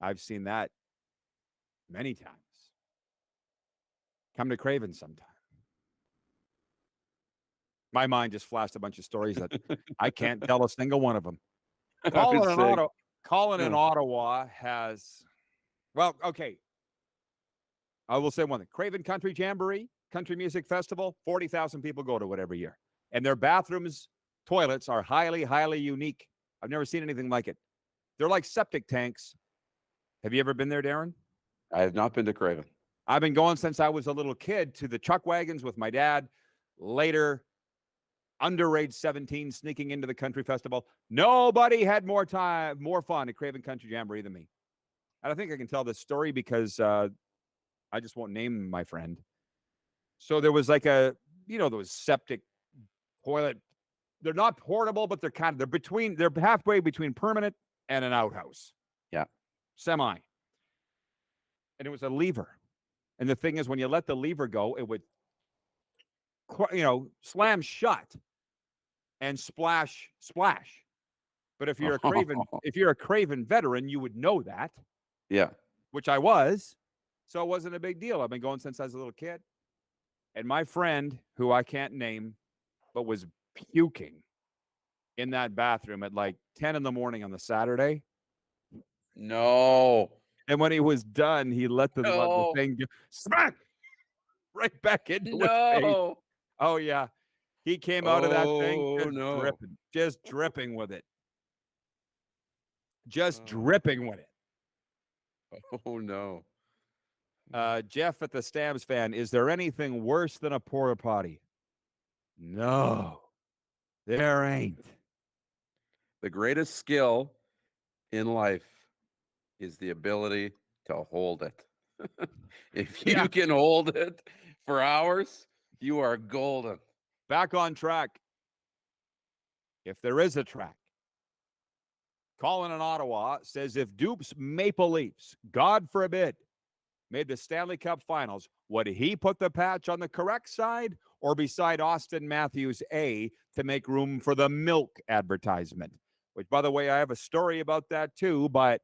I've seen that many times. Come to Craven sometime. My mind just flashed a bunch of stories that I can't tell a single one of them. Colin in Ottawa has, well, okay. I will say one thing. Craven Country Jamboree, Country Music Festival, 40,000 people go to it every year. And their bathrooms, toilets are highly, highly unique. I've never seen anything like it. They're like septic tanks. Have you ever been there, Darren? I have not been to Craven. I've been going since I was a little kid to the chuck wagons with my dad. Later, underage 17 sneaking into the country festival. Nobody had more fun at Craven Country Jamboree than me. And I think I can tell this story because I just won't name my friend. So there was like those septic toilet. They're not portable, but they're halfway between permanent and an outhouse. Yeah. Semi. And it was a lever. And the thing is, when you let the lever go, it would, slam shut and splash. But if you're a Craven veteran, you would know that. Yeah. Which I was. So it wasn't a big deal. I've been going since I was a little kid. And my friend, who I can't name, but was puking in that bathroom at like 10 in the morning on the Saturday. No. And when he was done, he let the thing smack right back into his face. Oh, yeah. He came out of that thing just dripping with it. Dripping with it. Oh, no. Jeff at the Stamps fan, is there anything worse than a porta potty? No, there ain't. The greatest skill in life is the ability to hold it. If you can hold it for hours, you are golden. Back on track. If there is a track. Colin in Ottawa says, if Dupes Maple Leafs, God forbid, made the Stanley Cup Finals, would he put the patch on the correct side or beside Austin Matthews A to make room for the milk advertisement? Which, by the way, I have a story about that too, but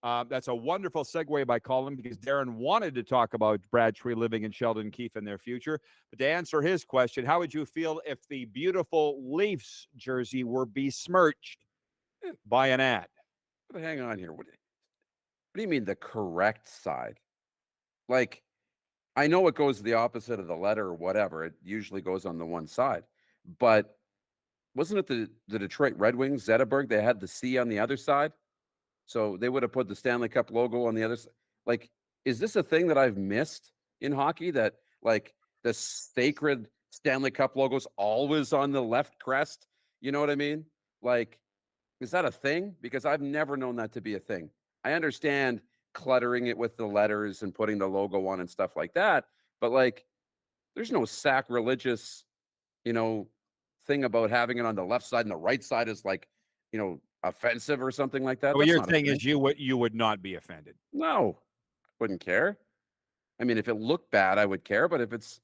that's a wonderful segue by Colin, because Darren wanted to talk about Brad Treliving and Sheldon Keefe in their future. But to answer his question, how would you feel if the beautiful Leafs jersey were besmirched by an ad? But hang on here. What do you mean the correct side? Like, I know it goes the opposite of the letter or whatever. It usually goes on the one side. But wasn't it the Detroit Red Wings, Zetterberg, they had the C on the other side? So they would have put the Stanley Cup logo on the other side. Like, is this a thing that I've missed in hockey, that like the sacred Stanley Cup logo's always on the left crest? You know what I mean? Like, is that a thing? Because I've never known that to be a thing. I understand cluttering it with the letters and putting the logo on and stuff like that, but like, there's no sacrilegious, thing about having it on the left side and the right side is like, offensive or something like that. What you're saying is you would not be offended. No, wouldn't care. I mean, if it looked bad, I would care. But if it's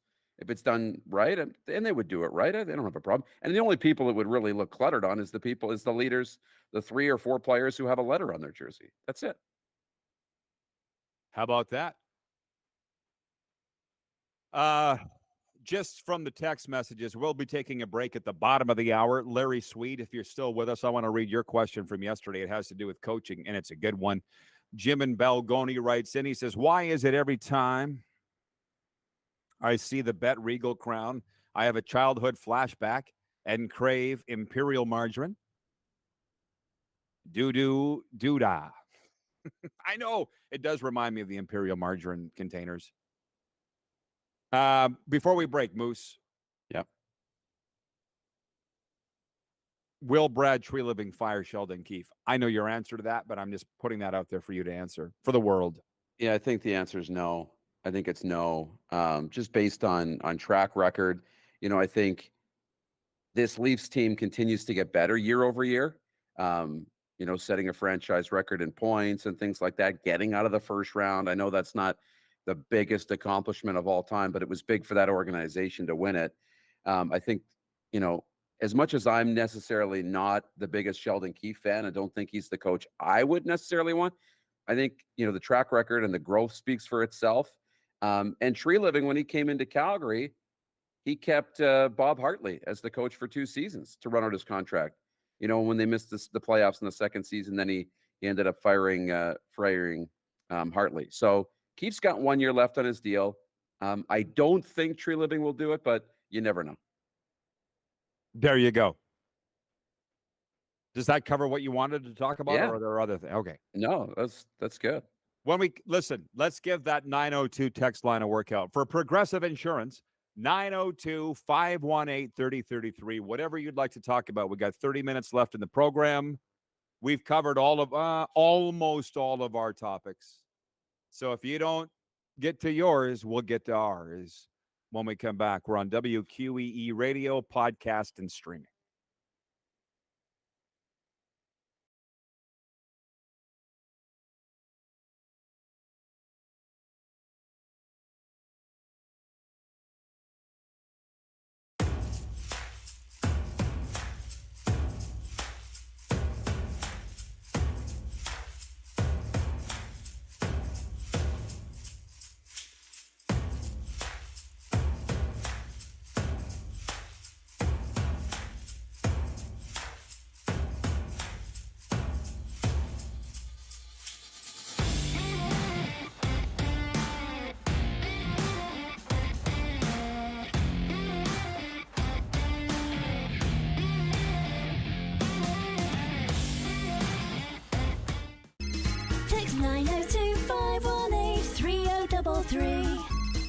done right, and they would do it right, they don't have a problem. And the only people that would really look cluttered on is the leaders, the 3 or 4 players who have a letter on their jersey. That's it. How about that? Just from the text messages, we'll be taking a break at the bottom of the hour. Larry Sweet, if you're still with us, I want to read your question from yesterday. It has to do with coaching, and it's a good one. Jim in Belgoni writes in. He says, why is it every time I see the Bet Regal crown, I have a childhood flashback and crave Imperial margarine? Doo-dah. I know it does remind me of the Imperial margarine containers. Before we break, Moose. Yep. Will Brad Treliving fire Sheldon Keefe? I know your answer to that, but I'm just putting that out there for you to answer for the world. Yeah, I think the answer is no. I think it's no. Just based on track record. I think this Leafs team continues to get better year over year. Setting a franchise record in points and things like that, getting out of the first round. I know that's not the biggest accomplishment of all time, but it was big for that organization to win it. I think, as much as I'm necessarily not the biggest Sheldon Keefe fan, I don't think he's the coach I would necessarily want. I think, the track record and the growth speaks for itself. And Treliving, when he came into Calgary, he kept Bob Hartley as the coach for 2 seasons to run out his contract. When they missed the playoffs in the second season, then he ended up firing Hartley. So Keefe's got 1 year left on his deal. I don't think Treliving will do it, but you never know. There you go. Does that cover what you wanted to talk about, Yeah. or are there other things? Okay. No, that's good. When we listen, let's give that 902 text line a workout. For Progressive Insurance, 902-518-3033. Whatever you'd like to talk about. We got 30 minutes left in the program. We've covered almost all of our topics. So if you don't get to yours, we'll get to ours when we come back. We're on WQEE Radio, podcast, and streaming. Text 902-518-3033.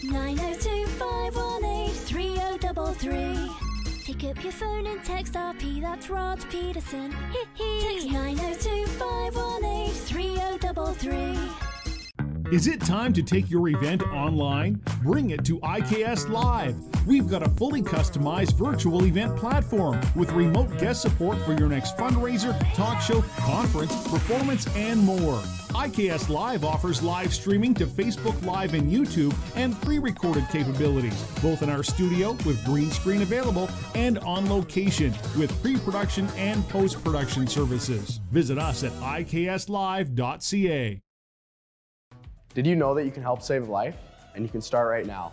902-518-3033. Pick up your phone and text RP, that's Rod Pedersen. Text 902-518-3033. Is it time to take your event online? Bring it to IKS Live. We've got a fully customized virtual event platform with remote guest support for your next fundraiser, talk show, conference, performance, and more. IKS Live offers live streaming to Facebook Live and YouTube and pre-recorded capabilities, both in our studio with green screen available and on location with pre-production and post-production services. Visit us at ikslive.ca. Did you know that you can help save a life? And you can start right now.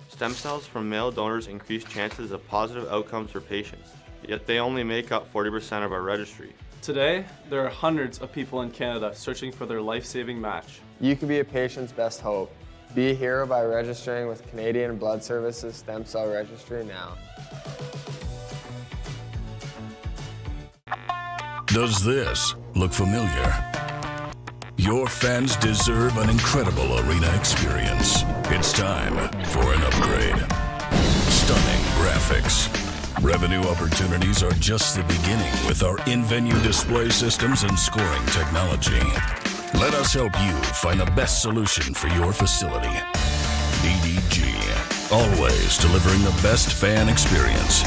Stem cells from male donors increase chances of positive outcomes for patients, yet they only make up 40% of our registry. Today, there are hundreds of people in Canada searching for their life-saving match. You can be a patient's best hope. Be a hero by registering with Canadian Blood Services Stem Cell Registry now. Does this look familiar? Your fans deserve an incredible arena experience. It's time for an upgrade. Stunning graphics. Revenue opportunities are just the beginning with our in-venue display systems and scoring technology. Let us help you find the best solution for your facility. DDG, always delivering the best fan experience.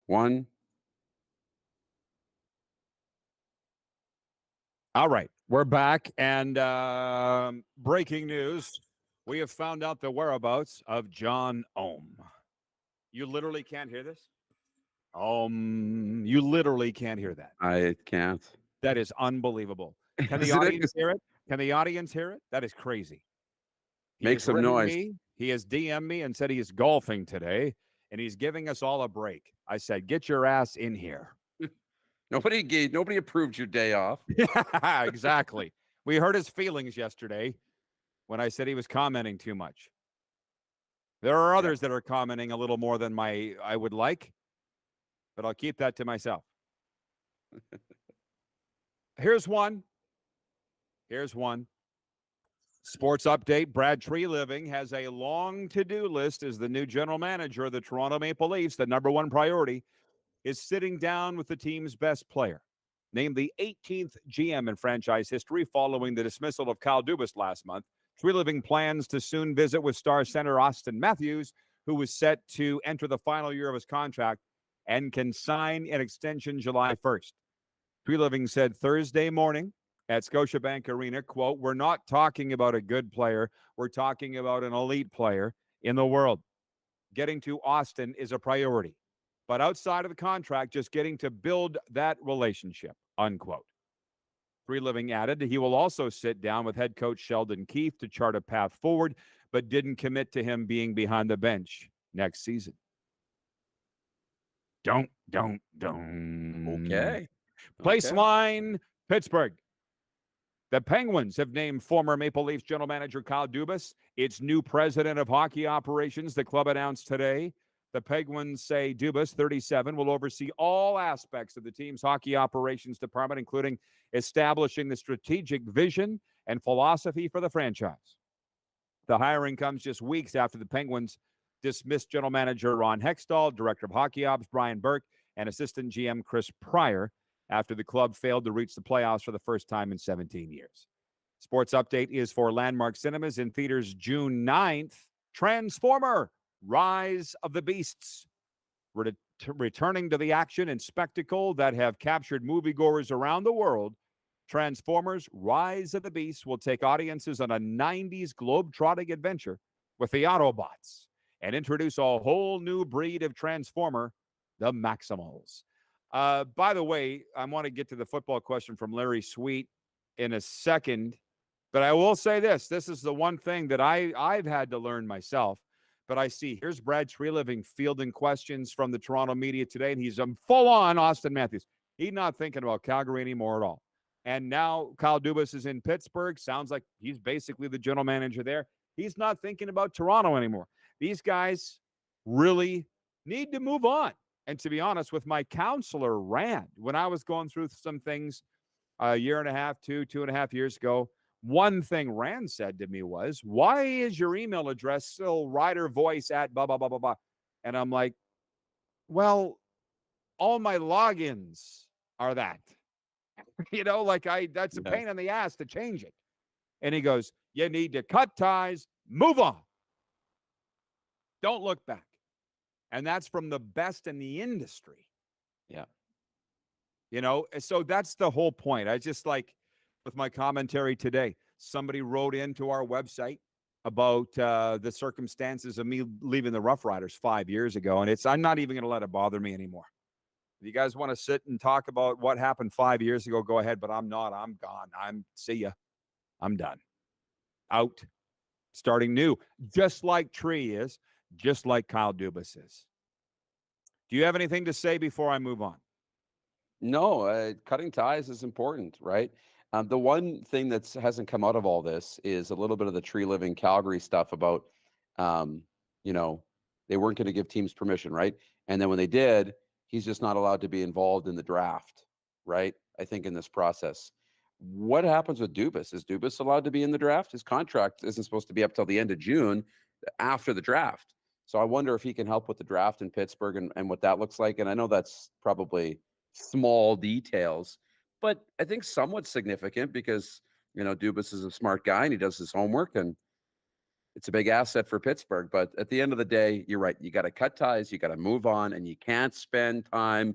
One. All right, we're back, and breaking news: we have found out the whereabouts of John Ohm. You literally can't hear this. You literally can't hear that. I can't. That is unbelievable. Can the audience hear it? Can the audience hear it? That is crazy. Make some noise. He has DM'd me and said he is golfing today, and he's giving us all a break. I said, get your ass in here. Nobody approved your day off. Yeah, exactly. We hurt his feelings yesterday when I said he was commenting too much. There are others that are commenting a little more than I would like, but I'll keep that to myself. Here's one. Sports update. Brad Treliving has a long to-do list as the new general manager of the Toronto Maple Leafs. The number one priority is sitting down with the team's best player, named the 18th GM in franchise history following the dismissal of Kyle Dubas last month. Treliving plans to soon visit with star center Austin Matthews, who was set to enter the final year of his contract and can sign an extension July 1st. Treliving said Thursday morning at Scotiabank Arena, quote, "We're not talking about a good player. We're talking about an elite player in the world. Getting to Austin is a priority. But outside of the contract, just getting to build that relationship," unquote. Treliving added he will also sit down with head coach Sheldon Keefe to chart a path forward, but didn't commit to him being behind the bench next season. Don't. Okay. Placeline, Pittsburgh. The Penguins have named former Maple Leafs general manager Kyle Dubas its new president of hockey operations, the club announced today. The Penguins say Dubas, 37, will oversee all aspects of the team's hockey operations department, including establishing the strategic vision and philosophy for the franchise. The hiring comes just weeks after the Penguins dismissed general manager Ron Hextall, director of hockey ops Brian Burke, and assistant GM Chris Pryor after the club failed to reach the playoffs for the first time in 17 years. Sports Update is for Landmark Cinemas in theaters June 9th. Transformer, Rise of the Beasts. Returning to the action and spectacle that have captured moviegoers around the world, Transformers Rise of the Beasts will take audiences on a 90s globe-trotting adventure with the Autobots and introduce a whole new breed of Transformer, the Maximals. By the way, I want to get to the football question from Larry Sweet in a second, but I will say this. This is the one thing that I've had to learn myself, but I see here's Brad Treliving fielding questions from the Toronto media today, and he's full-on Austin Matthews. He's not thinking about Calgary anymore at all. And now Kyle Dubas is in Pittsburgh. Sounds like he's basically the general manager there. He's not thinking about Toronto anymore. These guys really need to move on. And to be honest, with my counselor, Rand, when I was going through some things a year and a half, 2.5 years ago, one thing Rand said to me was, why is your email address still ridervoice at blah, blah, blah, blah, blah? And I'm like, well, all my logins are that. That's a pain in the ass to change it. And he goes, you need to cut ties, move on. Don't look back. And that's from the best in the industry. Yeah. So that's the whole point. I just with my commentary today, somebody wrote into our website about the circumstances of me leaving the Rough Riders 5 years ago. And I'm not even going to let it bother me anymore. If you guys want to sit and talk about what happened 5 years ago, go ahead, but I'm not. I'm gone. See ya. I'm done. Out. Starting new. Just like Tree is, just like Kyle Dubas is. Do you have anything to say before I move on? No, cutting ties is important, right? The one thing that hasn't come out of all this is a little bit of the Treliving Calgary stuff about, they weren't going to give teams permission, right? And then when they did, he's just not allowed to be involved in the draft, right? I think in this process. What happens with Dubas? Is Dubas allowed to be in the draft? His contract isn't supposed to be up till the end of June after the draft. So I wonder if he can help with the draft in Pittsburgh and what that looks like. And I know that's probably small details, but I think somewhat significant because, Dubas is a smart guy and he does his homework and it's a big asset for Pittsburgh. But at the end of the day, you're right. You got to cut ties. You got to move on, and you can't spend time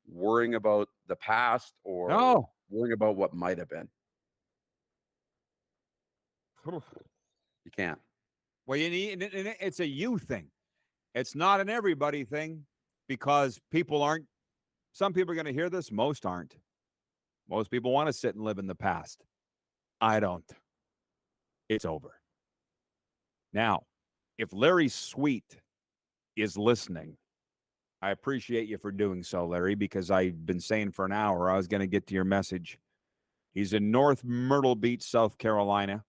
worrying about the past or worrying about what might have been. You can't. Well, it's a you thing. It's not an everybody thing because some people are going to hear this. Most aren't. Most people want to sit and live in the past. I don't. It's over. Now, if Larry Sweet is listening, I appreciate you for doing so, Larry, because I've been saying for an hour I was going to get to your message. He's in North Myrtle Beach, South Carolina.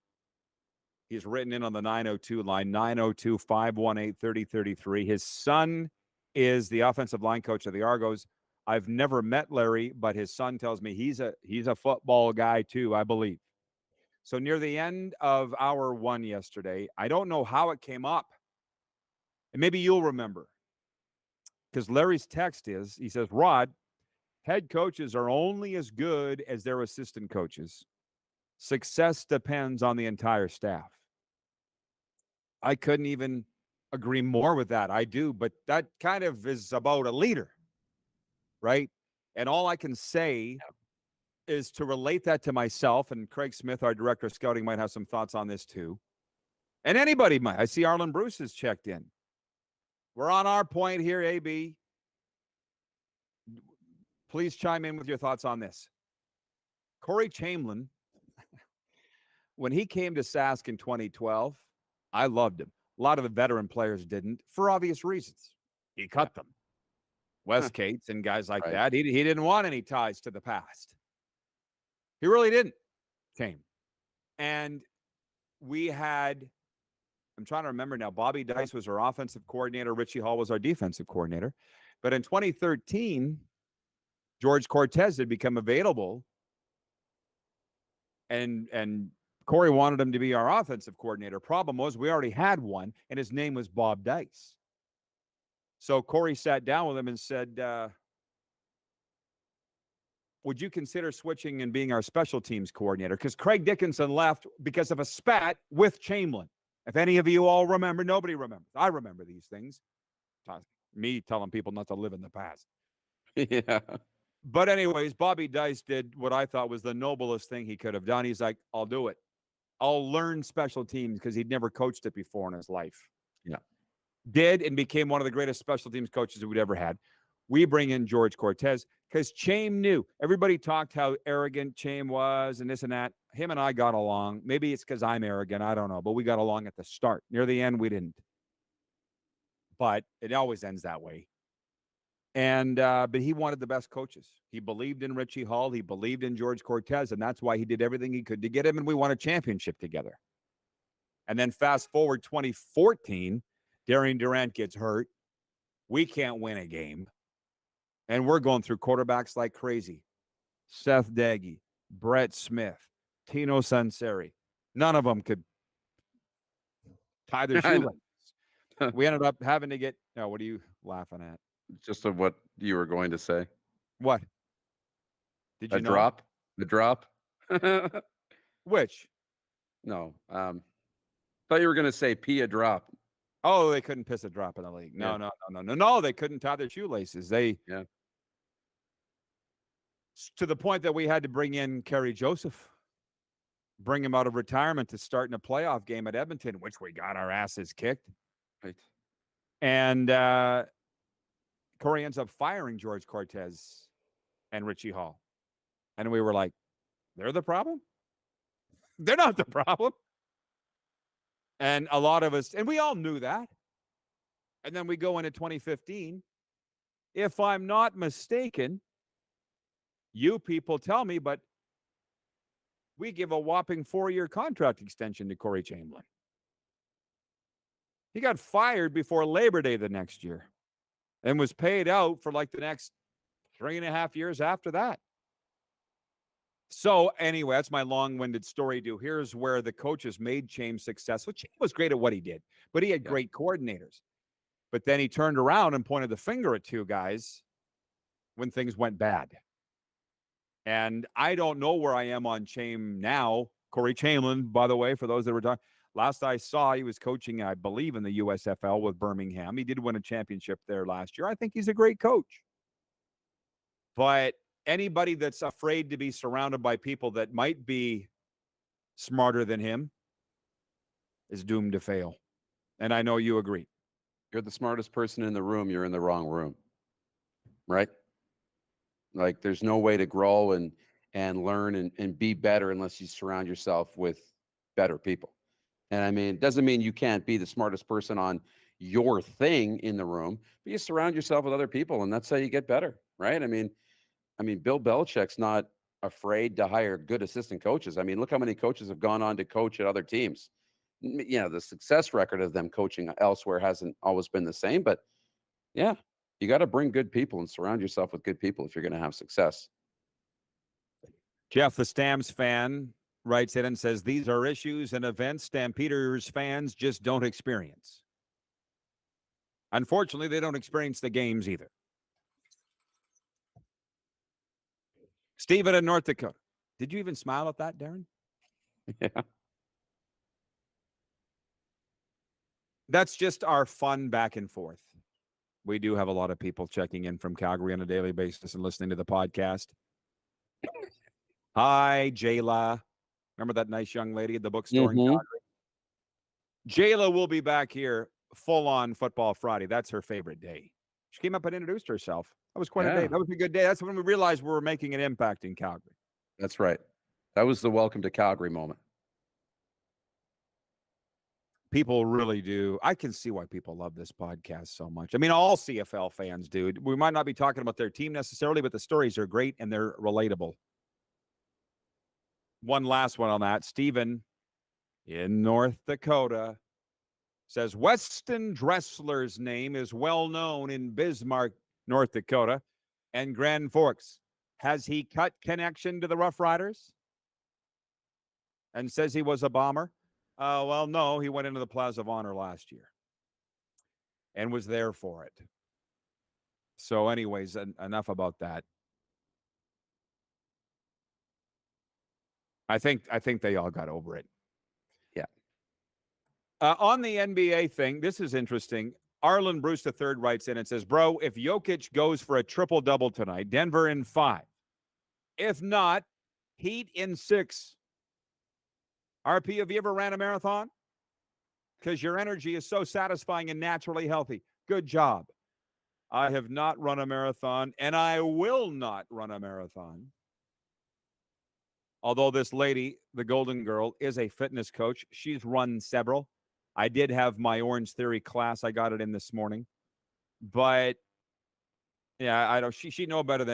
He's written in on the 902 line, 902-518-3033. His son is the offensive line coach of the Argos. I've never met Larry, but his son tells me he's a football guy too, I believe. So near the end of hour one yesterday, I don't know how it came up. And maybe you'll remember. Because Larry's text is, he says, Rod, head coaches are only as good as their assistant coaches. Success depends on the entire staff. I couldn't even agree more with that. I do, but that kind of is about a leader, right? And all I can say is to relate that to myself, and Craig Smith, our director of scouting, might have some thoughts on this too. And anybody might. I see Arlen Bruce has checked in. We're on our point here, AB. Please chime in with your thoughts on this. Corey Chamberlain, when he came to Sask in 2012, I loved him. A lot of the veteran players didn't, for obvious reasons. He cut them. Wes Cates and guys like that. He didn't want any ties to the past. He really didn't. Came. And we had, I'm trying to remember now, Bobby Dice was our offensive coordinator. Richie Hall was our defensive coordinator. But in 2013, George Cortez had become available. And Corey wanted him to be our offensive coordinator. Problem was we already had one, and his name was Bob Dice. So Corey sat down with him and said, would you consider switching and being our special teams coordinator? Because Craig Dickinson left because of a spat with Chamberlain. If any of you all remember, nobody remembers. I remember these things. Me telling people not to live in the past. Yeah. But anyways, Bobby Dice did what I thought was the noblest thing he could have done. He's like, I'll do it. I'll learn special teams because he'd never coached it before in his life. Yeah. Did and became one of the greatest special teams coaches we'd ever had. We bring in George Cortez because Chame knew. Everybody talked how arrogant Chame was and this and that. Him and I got along. Maybe it's because I'm arrogant. I don't know. But we got along at the start. Near the end, we didn't. But it always ends that way. And but he wanted the best coaches. He believed in Richie Hall. He believed in George Cortez. And that's why he did everything he could to get him. And we won a championship together. And then fast forward 2014, Darian Durant gets hurt. We can't win a game. And we're going through quarterbacks like crazy. Seth Daggy, Brett Smith, Tino Sanseri. None of them could tie their shoelaces. We ended up having to get, what are you laughing at? Just of what you were going to say. What? Did you know? Drop? The drop? Which? No. Thought you were going to say pee a drop. Oh, they couldn't piss a drop in the league. No. They couldn't tie their shoelaces. Yeah. To the point that we had to bring in Kerry Joseph, bring him out of retirement to start in a playoff game at Edmonton, which we got our asses kicked. Right. And Corey ends up firing George Cortez and Richie Hall. And we were like, they're the problem? They're not the problem. And a lot of us, and we all knew that. And then we go into 2015. If I'm not mistaken, you people tell me, but we give a whopping 4-year contract extension to Corey Chamberlain. He got fired before Labor Day the next year and was paid out for like the next 3.5 years after that. So anyway, that's my long-winded story. Here's where the coaches made Chame successful. Chame was great at what he did, but he had great coordinators. But then he turned around and pointed the finger at two guys when things went bad. And I don't know where I am on Chame now. Corey Chamberlain, by the way, for those that were talking, last I saw, he was coaching, I believe, in the USFL with Birmingham. He did win a championship there last year. I think he's a great coach. But anybody that's afraid to be surrounded by people that might be smarter than him is doomed to fail. And I know you agree. You're the smartest person in the room. You're in the wrong room. Right? Like, there's no way to grow and learn and be better unless you surround yourself with better people. And I mean, it doesn't mean you can't be the smartest person on your thing in the room, but you surround yourself with other people, and that's how you get better, right? I mean, Bill Belichick's not afraid to hire good assistant coaches. I mean, look how many coaches have gone on to coach at other teams. You know, the success record of them coaching elsewhere hasn't always been the same, but yeah, you got to bring good people and surround yourself with good people if you're going to have success. Jeff, the Stamps fan, writes in and says, these are issues and events Stampeders fans just don't experience. Unfortunately, they don't experience the games either. Stephen in North Dakota. Did you even smile at that, Darren? Yeah. That's just our fun back and forth. We do have a lot of people checking in from Calgary on a daily basis and listening to the podcast. Hi, Jayla. Remember that nice young lady at the bookstore in Calgary? Jayla will be back here full on Football Friday. That's her favorite day. She came up and introduced herself. That was quite a day. That was a good day. That's when we realized we were making an impact in Calgary. That's right. That was the welcome to Calgary moment. People really do. I can see why people love this podcast so much. I mean, all CFL fans do. We might not be talking about their team necessarily, but the stories are great and they're relatable. One last one on that. Stephen in North Dakota says, Weston Dressler's name is well known in Bismarck, North Dakota, and Grand Forks. Has he cut connection to the Rough Riders? And says he was a bomber? Well, no, he went into the Plaza of Honor last year and was there for it. So anyways, enough about that. I think they all got over it. Yeah. On the NBA thing, this is interesting. Arlen Bruce III writes in and says, bro, if Jokic goes for a triple-double tonight, Denver in 5. If not, Heat in 6. RP, have you ever ran a marathon? Because your energy is so satisfying and naturally healthy. Good job. I have not run a marathon, and I will not run a marathon. Although this lady, the Golden Girl, is a fitness coach. She's run several. I did have my Orange Theory class. I got it in this morning. But yeah, I don't. She knows better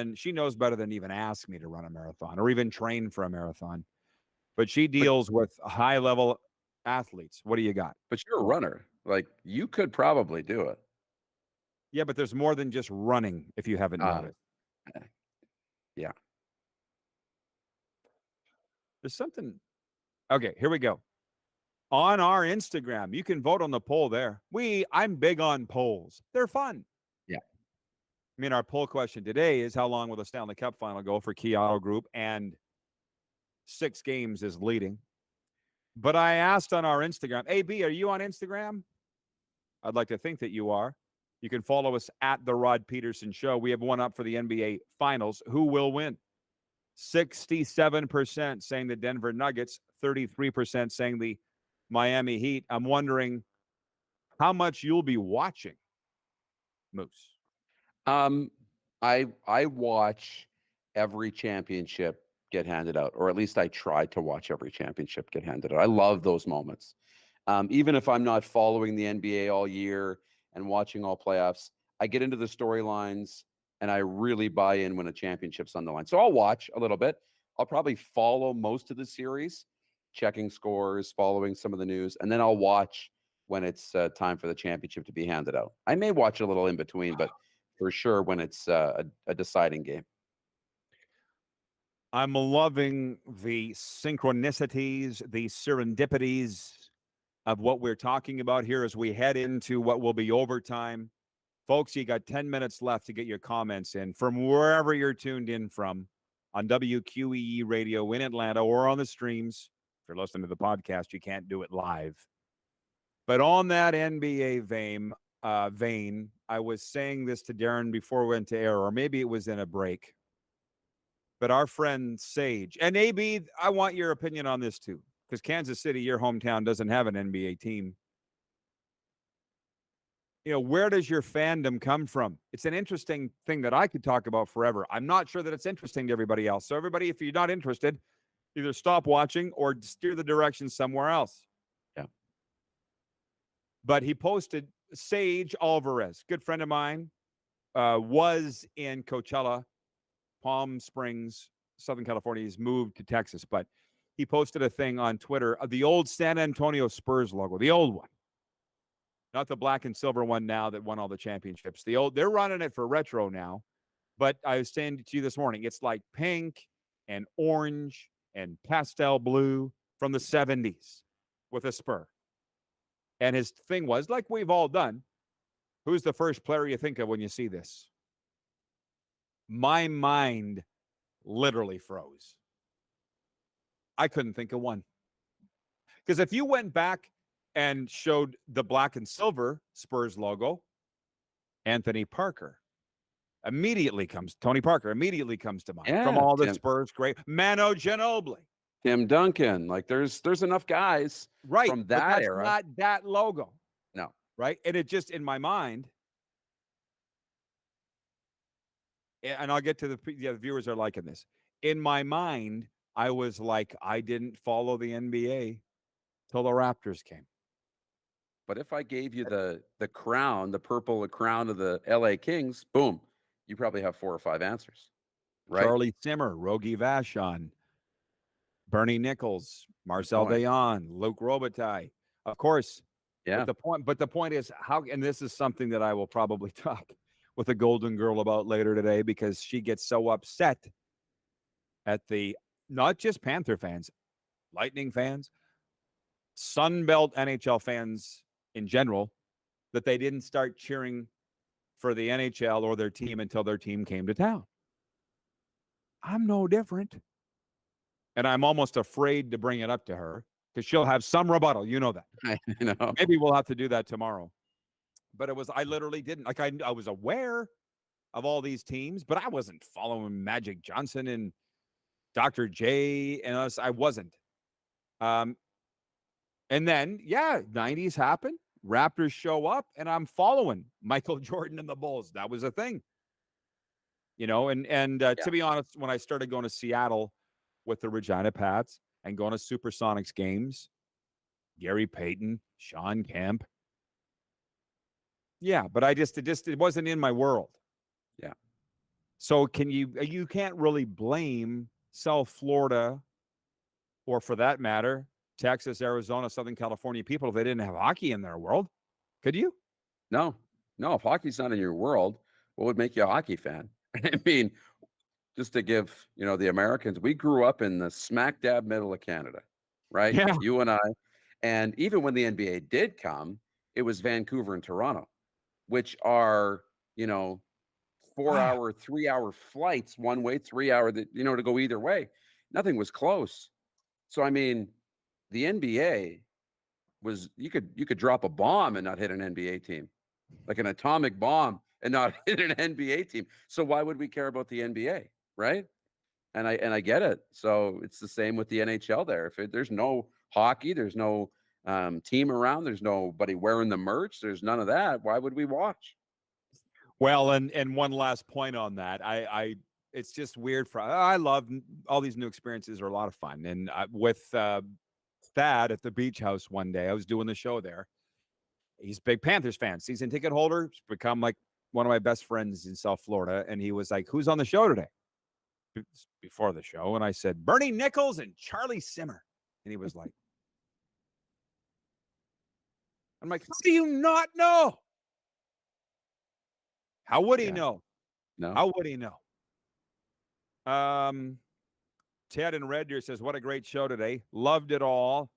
than even ask me to run a marathon or even train for a marathon. But she deals with high level athletes. What do you got? But you're a runner. Like, you could probably do it. Yeah, but there's more than just running. If you haven't noticed. Yeah. There's something. Okay, here we go. On our Instagram, you can vote on the poll there. I'm big on polls. They're fun. Yeah. I mean, our poll question today is how long will the Stanley Cup Final go for Key Auto Group? And 6 games is leading. But I asked on our Instagram, AB, are you on Instagram? I'd like to think that you are. You can follow us at The Rod Pedersen Show. We have one up for the NBA Finals. Who will win? 67% saying the Denver Nuggets, 33% saying the Miami Heat. I'm wondering how much you'll be watching, Moose. I watch every championship get handed out, or at least I try to watch every championship get handed out. I love those moments. Even if I'm not following the NBA all year and watching all playoffs, I get into the storylines and I really buy in when a championship's on the line. So I'll watch a little bit. I'll probably follow most of the series, checking scores, following some of the news, and then I'll watch when it's time for the championship to be handed out. I may watch a little in between, but for sure when it's a deciding game. I'm loving the synchronicities, the serendipities of what we're talking about here as we head into what will be overtime. Folks, you got 10 minutes left to get your comments in from wherever you're tuned in from on WQEE radio in Atlanta or on the streams. If you're listening to the podcast, you can't do it live. But on that NBA vein, I was saying this to Darren before we went to air, or maybe it was in a break. But our friend Sage, and AB, I want your opinion on this too, because Kansas City, your hometown, doesn't have an NBA team. You know, where does your fandom come from? It's an interesting thing that I could talk about forever. I'm not sure that it's interesting to everybody else. So everybody, if you're not interested, either stop watching or steer the direction somewhere else. Yeah. But he posted Sage Alvarez, good friend of mine, was in Coachella, Palm Springs, Southern California. He's moved to Texas, but he posted a thing on Twitter of the old San Antonio Spurs logo, the old one. Not the black and silver one now that won all the championships. They're running it for retro now. But I was saying to you this morning, it's like pink and orange and pastel blue from the 70s with a spur. And his thing was, like we've all done, who's the first player you think of when you see this? My mind literally froze. I couldn't think of one. Because if you went back and showed the black and silver Spurs logo, Tony Parker immediately comes to mind from all the Spurs great. Manu Ginobili, Tim Duncan, like there's enough guys from that era. Not that logo. No. Right? And it just, in my mind, and I'll get to the viewers are liking this. In my mind, I was like, I didn't follow the NBA till the Raptors came. But if I gave you the crown, the purple crown of the LA Kings, boom, you probably have 4 or 5 answers. Right? Charlie Simmer, Rogie Vachon, Bernie Nichols, Marcel Dayon, Luc Robitaille. Of course. Yeah. But the point is how, and this is something that I will probably talk with the Golden Girl about later today, because she gets so upset at the, not just Panther fans, Lightning fans, Sunbelt NHL fans in general, that they didn't start cheering for the NHL or their team until their team came to town. I'm no different. And I'm almost afraid to bring it up to her because she'll have some rebuttal. You know that. I know. Maybe we'll have to do that tomorrow. But I literally didn't. Like, I was aware of all these teams, but I wasn't following Magic Johnson and Dr. J and us. I wasn't. And then, 90s happen. Raptors show up, and I'm following Michael Jordan and the Bulls. That was a thing. To be honest, when I started going to Seattle with the Regina Pats and going to Supersonics games, Gary Payton, Sean Kemp. Yeah, but it wasn't in my world. Yeah. So you can't really blame South Florida, or for that matter, Texas, Arizona, Southern California people if they didn't have hockey in their world. Could you? No. If hockey's not in your world, what would make you a hockey fan? I mean, just to give, the Americans, we grew up in the smack dab middle of Canada, right? Yeah. You and I. And even when the NBA did come, it was Vancouver and Toronto, which are, 4-hour, 3-hour flights one way, 3-hour, to go either way. Nothing was close. So, I mean, the NBA was, you could drop a bomb and not hit an NBA team, like an atomic bomb and not hit an NBA team. So why would we care about the NBA, right? And I get it. So it's the same with the NHL there. If there's no hockey, there's no team around, there's nobody wearing the merch, there's none of that, why would we watch? Well, and one last point on that. It's just weird. I love all these new experiences are a lot of fun. And with Thad at the Beach House one day, I was doing the show there. He's a big Panthers fan, season ticket holder. He's become like one of my best friends in South Florida. And he was like, "Who's on the show today?" Before the show. And I said, "Bernie Nichols and Charlie Simmer." And he was like, I'm like, "How do you not know?" How would he know? No. How would he know? Ted in Red Deer says, "What a great show today. Loved it all."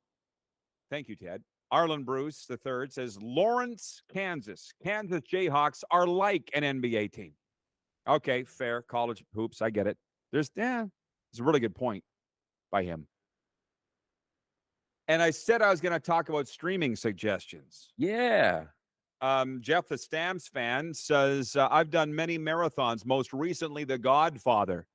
Thank you, Ted. Arlen Bruce III says, "Lawrence, Kansas. Kansas Jayhawks are like an NBA team." Okay, fair. College hoops. I get it. It's a really good point by him. And I said I was going to talk about streaming suggestions. Yeah. Jeff, the Stamps fan, says, "I've done many marathons, most recently The Godfather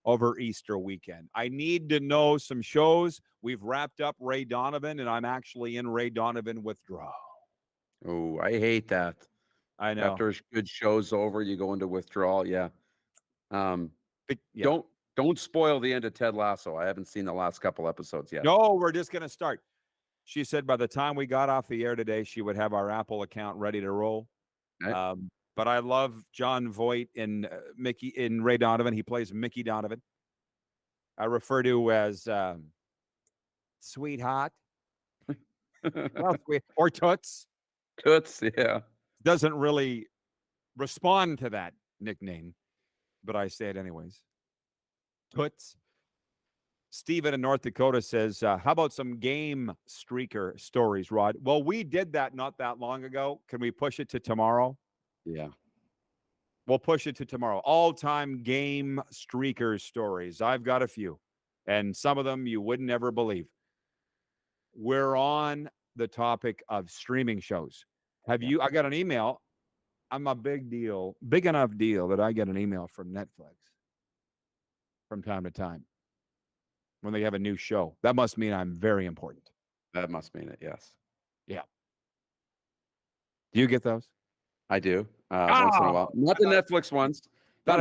over Easter weekend. I need to know some shows. We've wrapped up Ray Donovan, and I'm actually in Ray Donovan withdrawal." Oh, I hate that. I know. After a good show's over, you go into withdrawal. Yeah. Don't spoil the end of Ted Lasso. I haven't seen the last couple episodes yet. No, we're just going to start. She said by the time we got off the air today, she would have our Apple account ready to roll. Okay. But I love John Voight in Ray Donovan. He plays Mickey Donovan. I refer to as Sweetheart. Well, or Toots. Toots, yeah. Doesn't really respond to that nickname, but I say it anyways. Toots. Steven in North Dakota says, "How about some game streaker stories, Rod?" Well, we did that not that long ago. Can we push it to tomorrow? Yeah. We'll push it to tomorrow. All-time game streaker stories. I've got a few, and some of them you wouldn't ever believe. We're on the topic of streaming shows. I got an email. I'm a big enough deal that I get an email from Netflix from time to time when they have a new show. That must mean I'm very important. That must mean it, yes. Yeah. Do you get those? I do. Once in a while. Not the Netflix ones. No,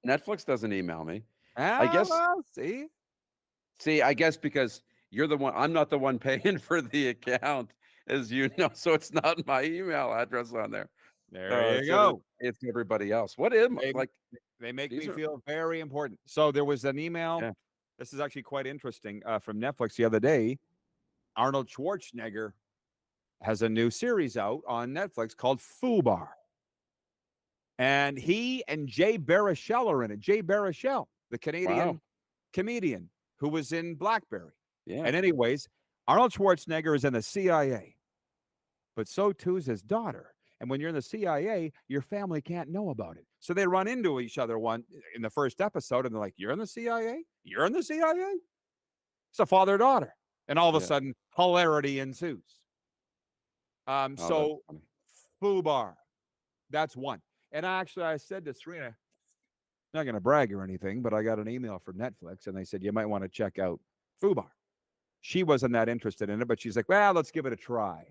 Netflix doesn't email me. I guess. Well, see, I guess because you're the one. I'm not the one paying for the account, as you know. So it's not my email address on there. There you go. It's everybody else. What am like? They make me feel very important. So there was an email. Yeah. This is actually quite interesting from Netflix the other day. Arnold Schwarzenegger has a new series out on Netflix called Fubar. And he and Jay Baruchel are in it. Jay Baruchel, the Canadian comedian who was in Blackberry. Yeah. And anyways, Arnold Schwarzenegger is in the CIA, but so too is his daughter. And when you're in the CIA, your family can't know about it. So they run into each other in the first episode, and they're like, "You're in the CIA? You're in the CIA?" It's a father-daughter. And all of a sudden, hilarity ensues. So, FUBAR, that's one. And actually, I said to Serena, I'm not going to brag or anything, but I got an email from Netflix, and they said, you might want to check out FUBAR. She wasn't that interested in it, but she's like, well, let's give it a try.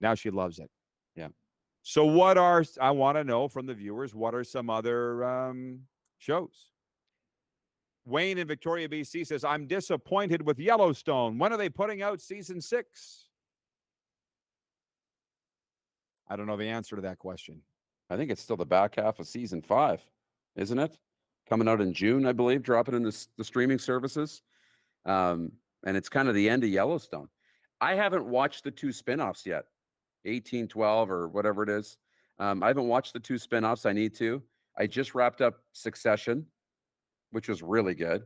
Now she loves it. Yeah. So I want to know from the viewers, what are some other shows? Wayne in Victoria, BC says, I'm disappointed with Yellowstone. When are they putting out season 6? I don't know the answer to that question. I think it's still the back half of season 5, isn't it? Coming out in June, I believe, dropping in the streaming services. And it's kind of the end of Yellowstone. I haven't watched the 2 spinoffs yet, 1812 or whatever it is. I haven't watched the 2 spinoffs. I need to. I just wrapped up Succession, which was really good.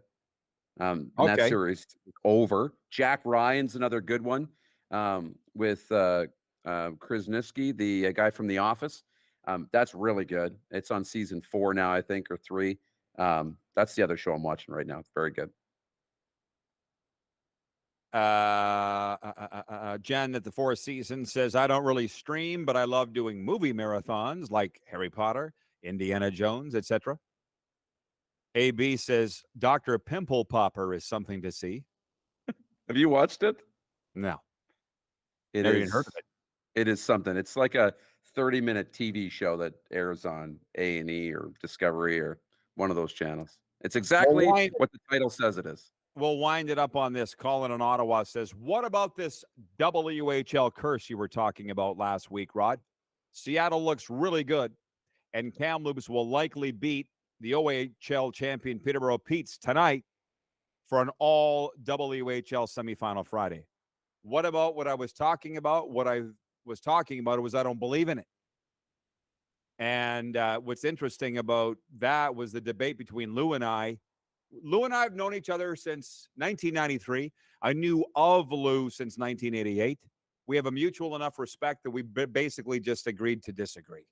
And that series over. Jack Ryan's another good one with Krasinski, the guy from The Office. That's really good. It's on season 4 now, I think, or 3. That's the other show I'm watching right now. It's very good. Jen at the 4th season says, I don't really stream, but I love doing movie marathons like Harry Potter, Indiana Jones, etc. AB says, Dr. Pimple Popper is something to see. Have you watched it? No. Never even heard of it. It is something. It's like a 30-minute TV show that airs on A&E or Discovery or one of those channels. It's exactly what the title says it is. We'll wind it up on this. Colin in Ottawa says, what about this WHL curse you were talking about last week, Rod? Seattle looks really good, and Kamloops will likely beat the OHL champion Peterborough Petes tonight for an all WHL semifinal Friday. What about what I was talking about? What I was talking about was I don't believe in it. And what's interesting about that was the debate between Lou and I. Lou and I have known each other since 1993. I knew of Lou since 1988. We have a mutual enough respect that we basically just agreed to disagree.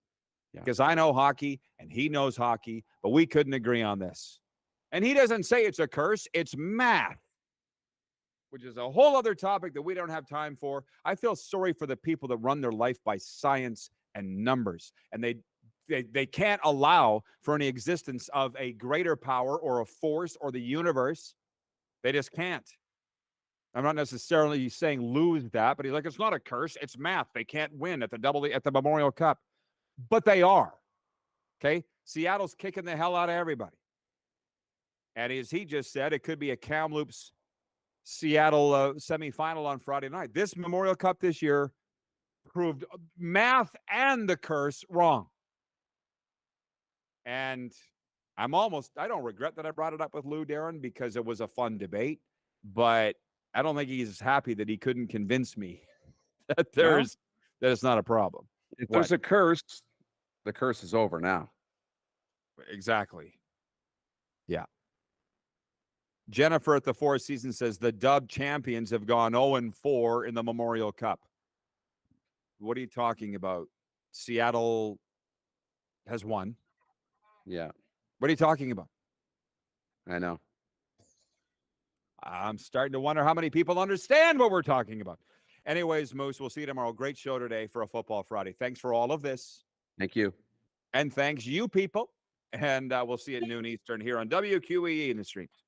Because I know hockey and he knows hockey, but we couldn't agree on this. And he doesn't say it's a curse, it's math, which is a whole other topic that we don't have time for. I feel sorry for the people that run their life by science and numbers, and they can't allow for any existence of a greater power or a force or the universe. They just can't. I'm not necessarily saying lose that, but he's like, it's not a curse, it's math. They can't win at the Memorial Cup. But they are. Okay? Seattle's kicking the hell out of everybody. And as he just said, it could be a Kamloops Seattle semifinal on Friday night. This Memorial Cup this year proved math and the curse wrong. And I don't regret that I brought it up with Lou, Darren, because it was a fun debate, but I don't think he's happy that he couldn't convince me that it's not a problem. If there's a curse, the curse is over now. Exactly. Yeah. Jennifer at the 4th season says the Dub champions have gone 0-4 in the Memorial Cup. What are you talking about? Seattle has won. Yeah. What are you talking about? I know. I'm starting to wonder how many people understand what we're talking about. Anyways, Moose, we'll see you tomorrow. Great show today for a Football Friday. Thanks for all of this. Thank you. And thanks, you people. And we'll see you at noon Eastern here on WQEE in the streams.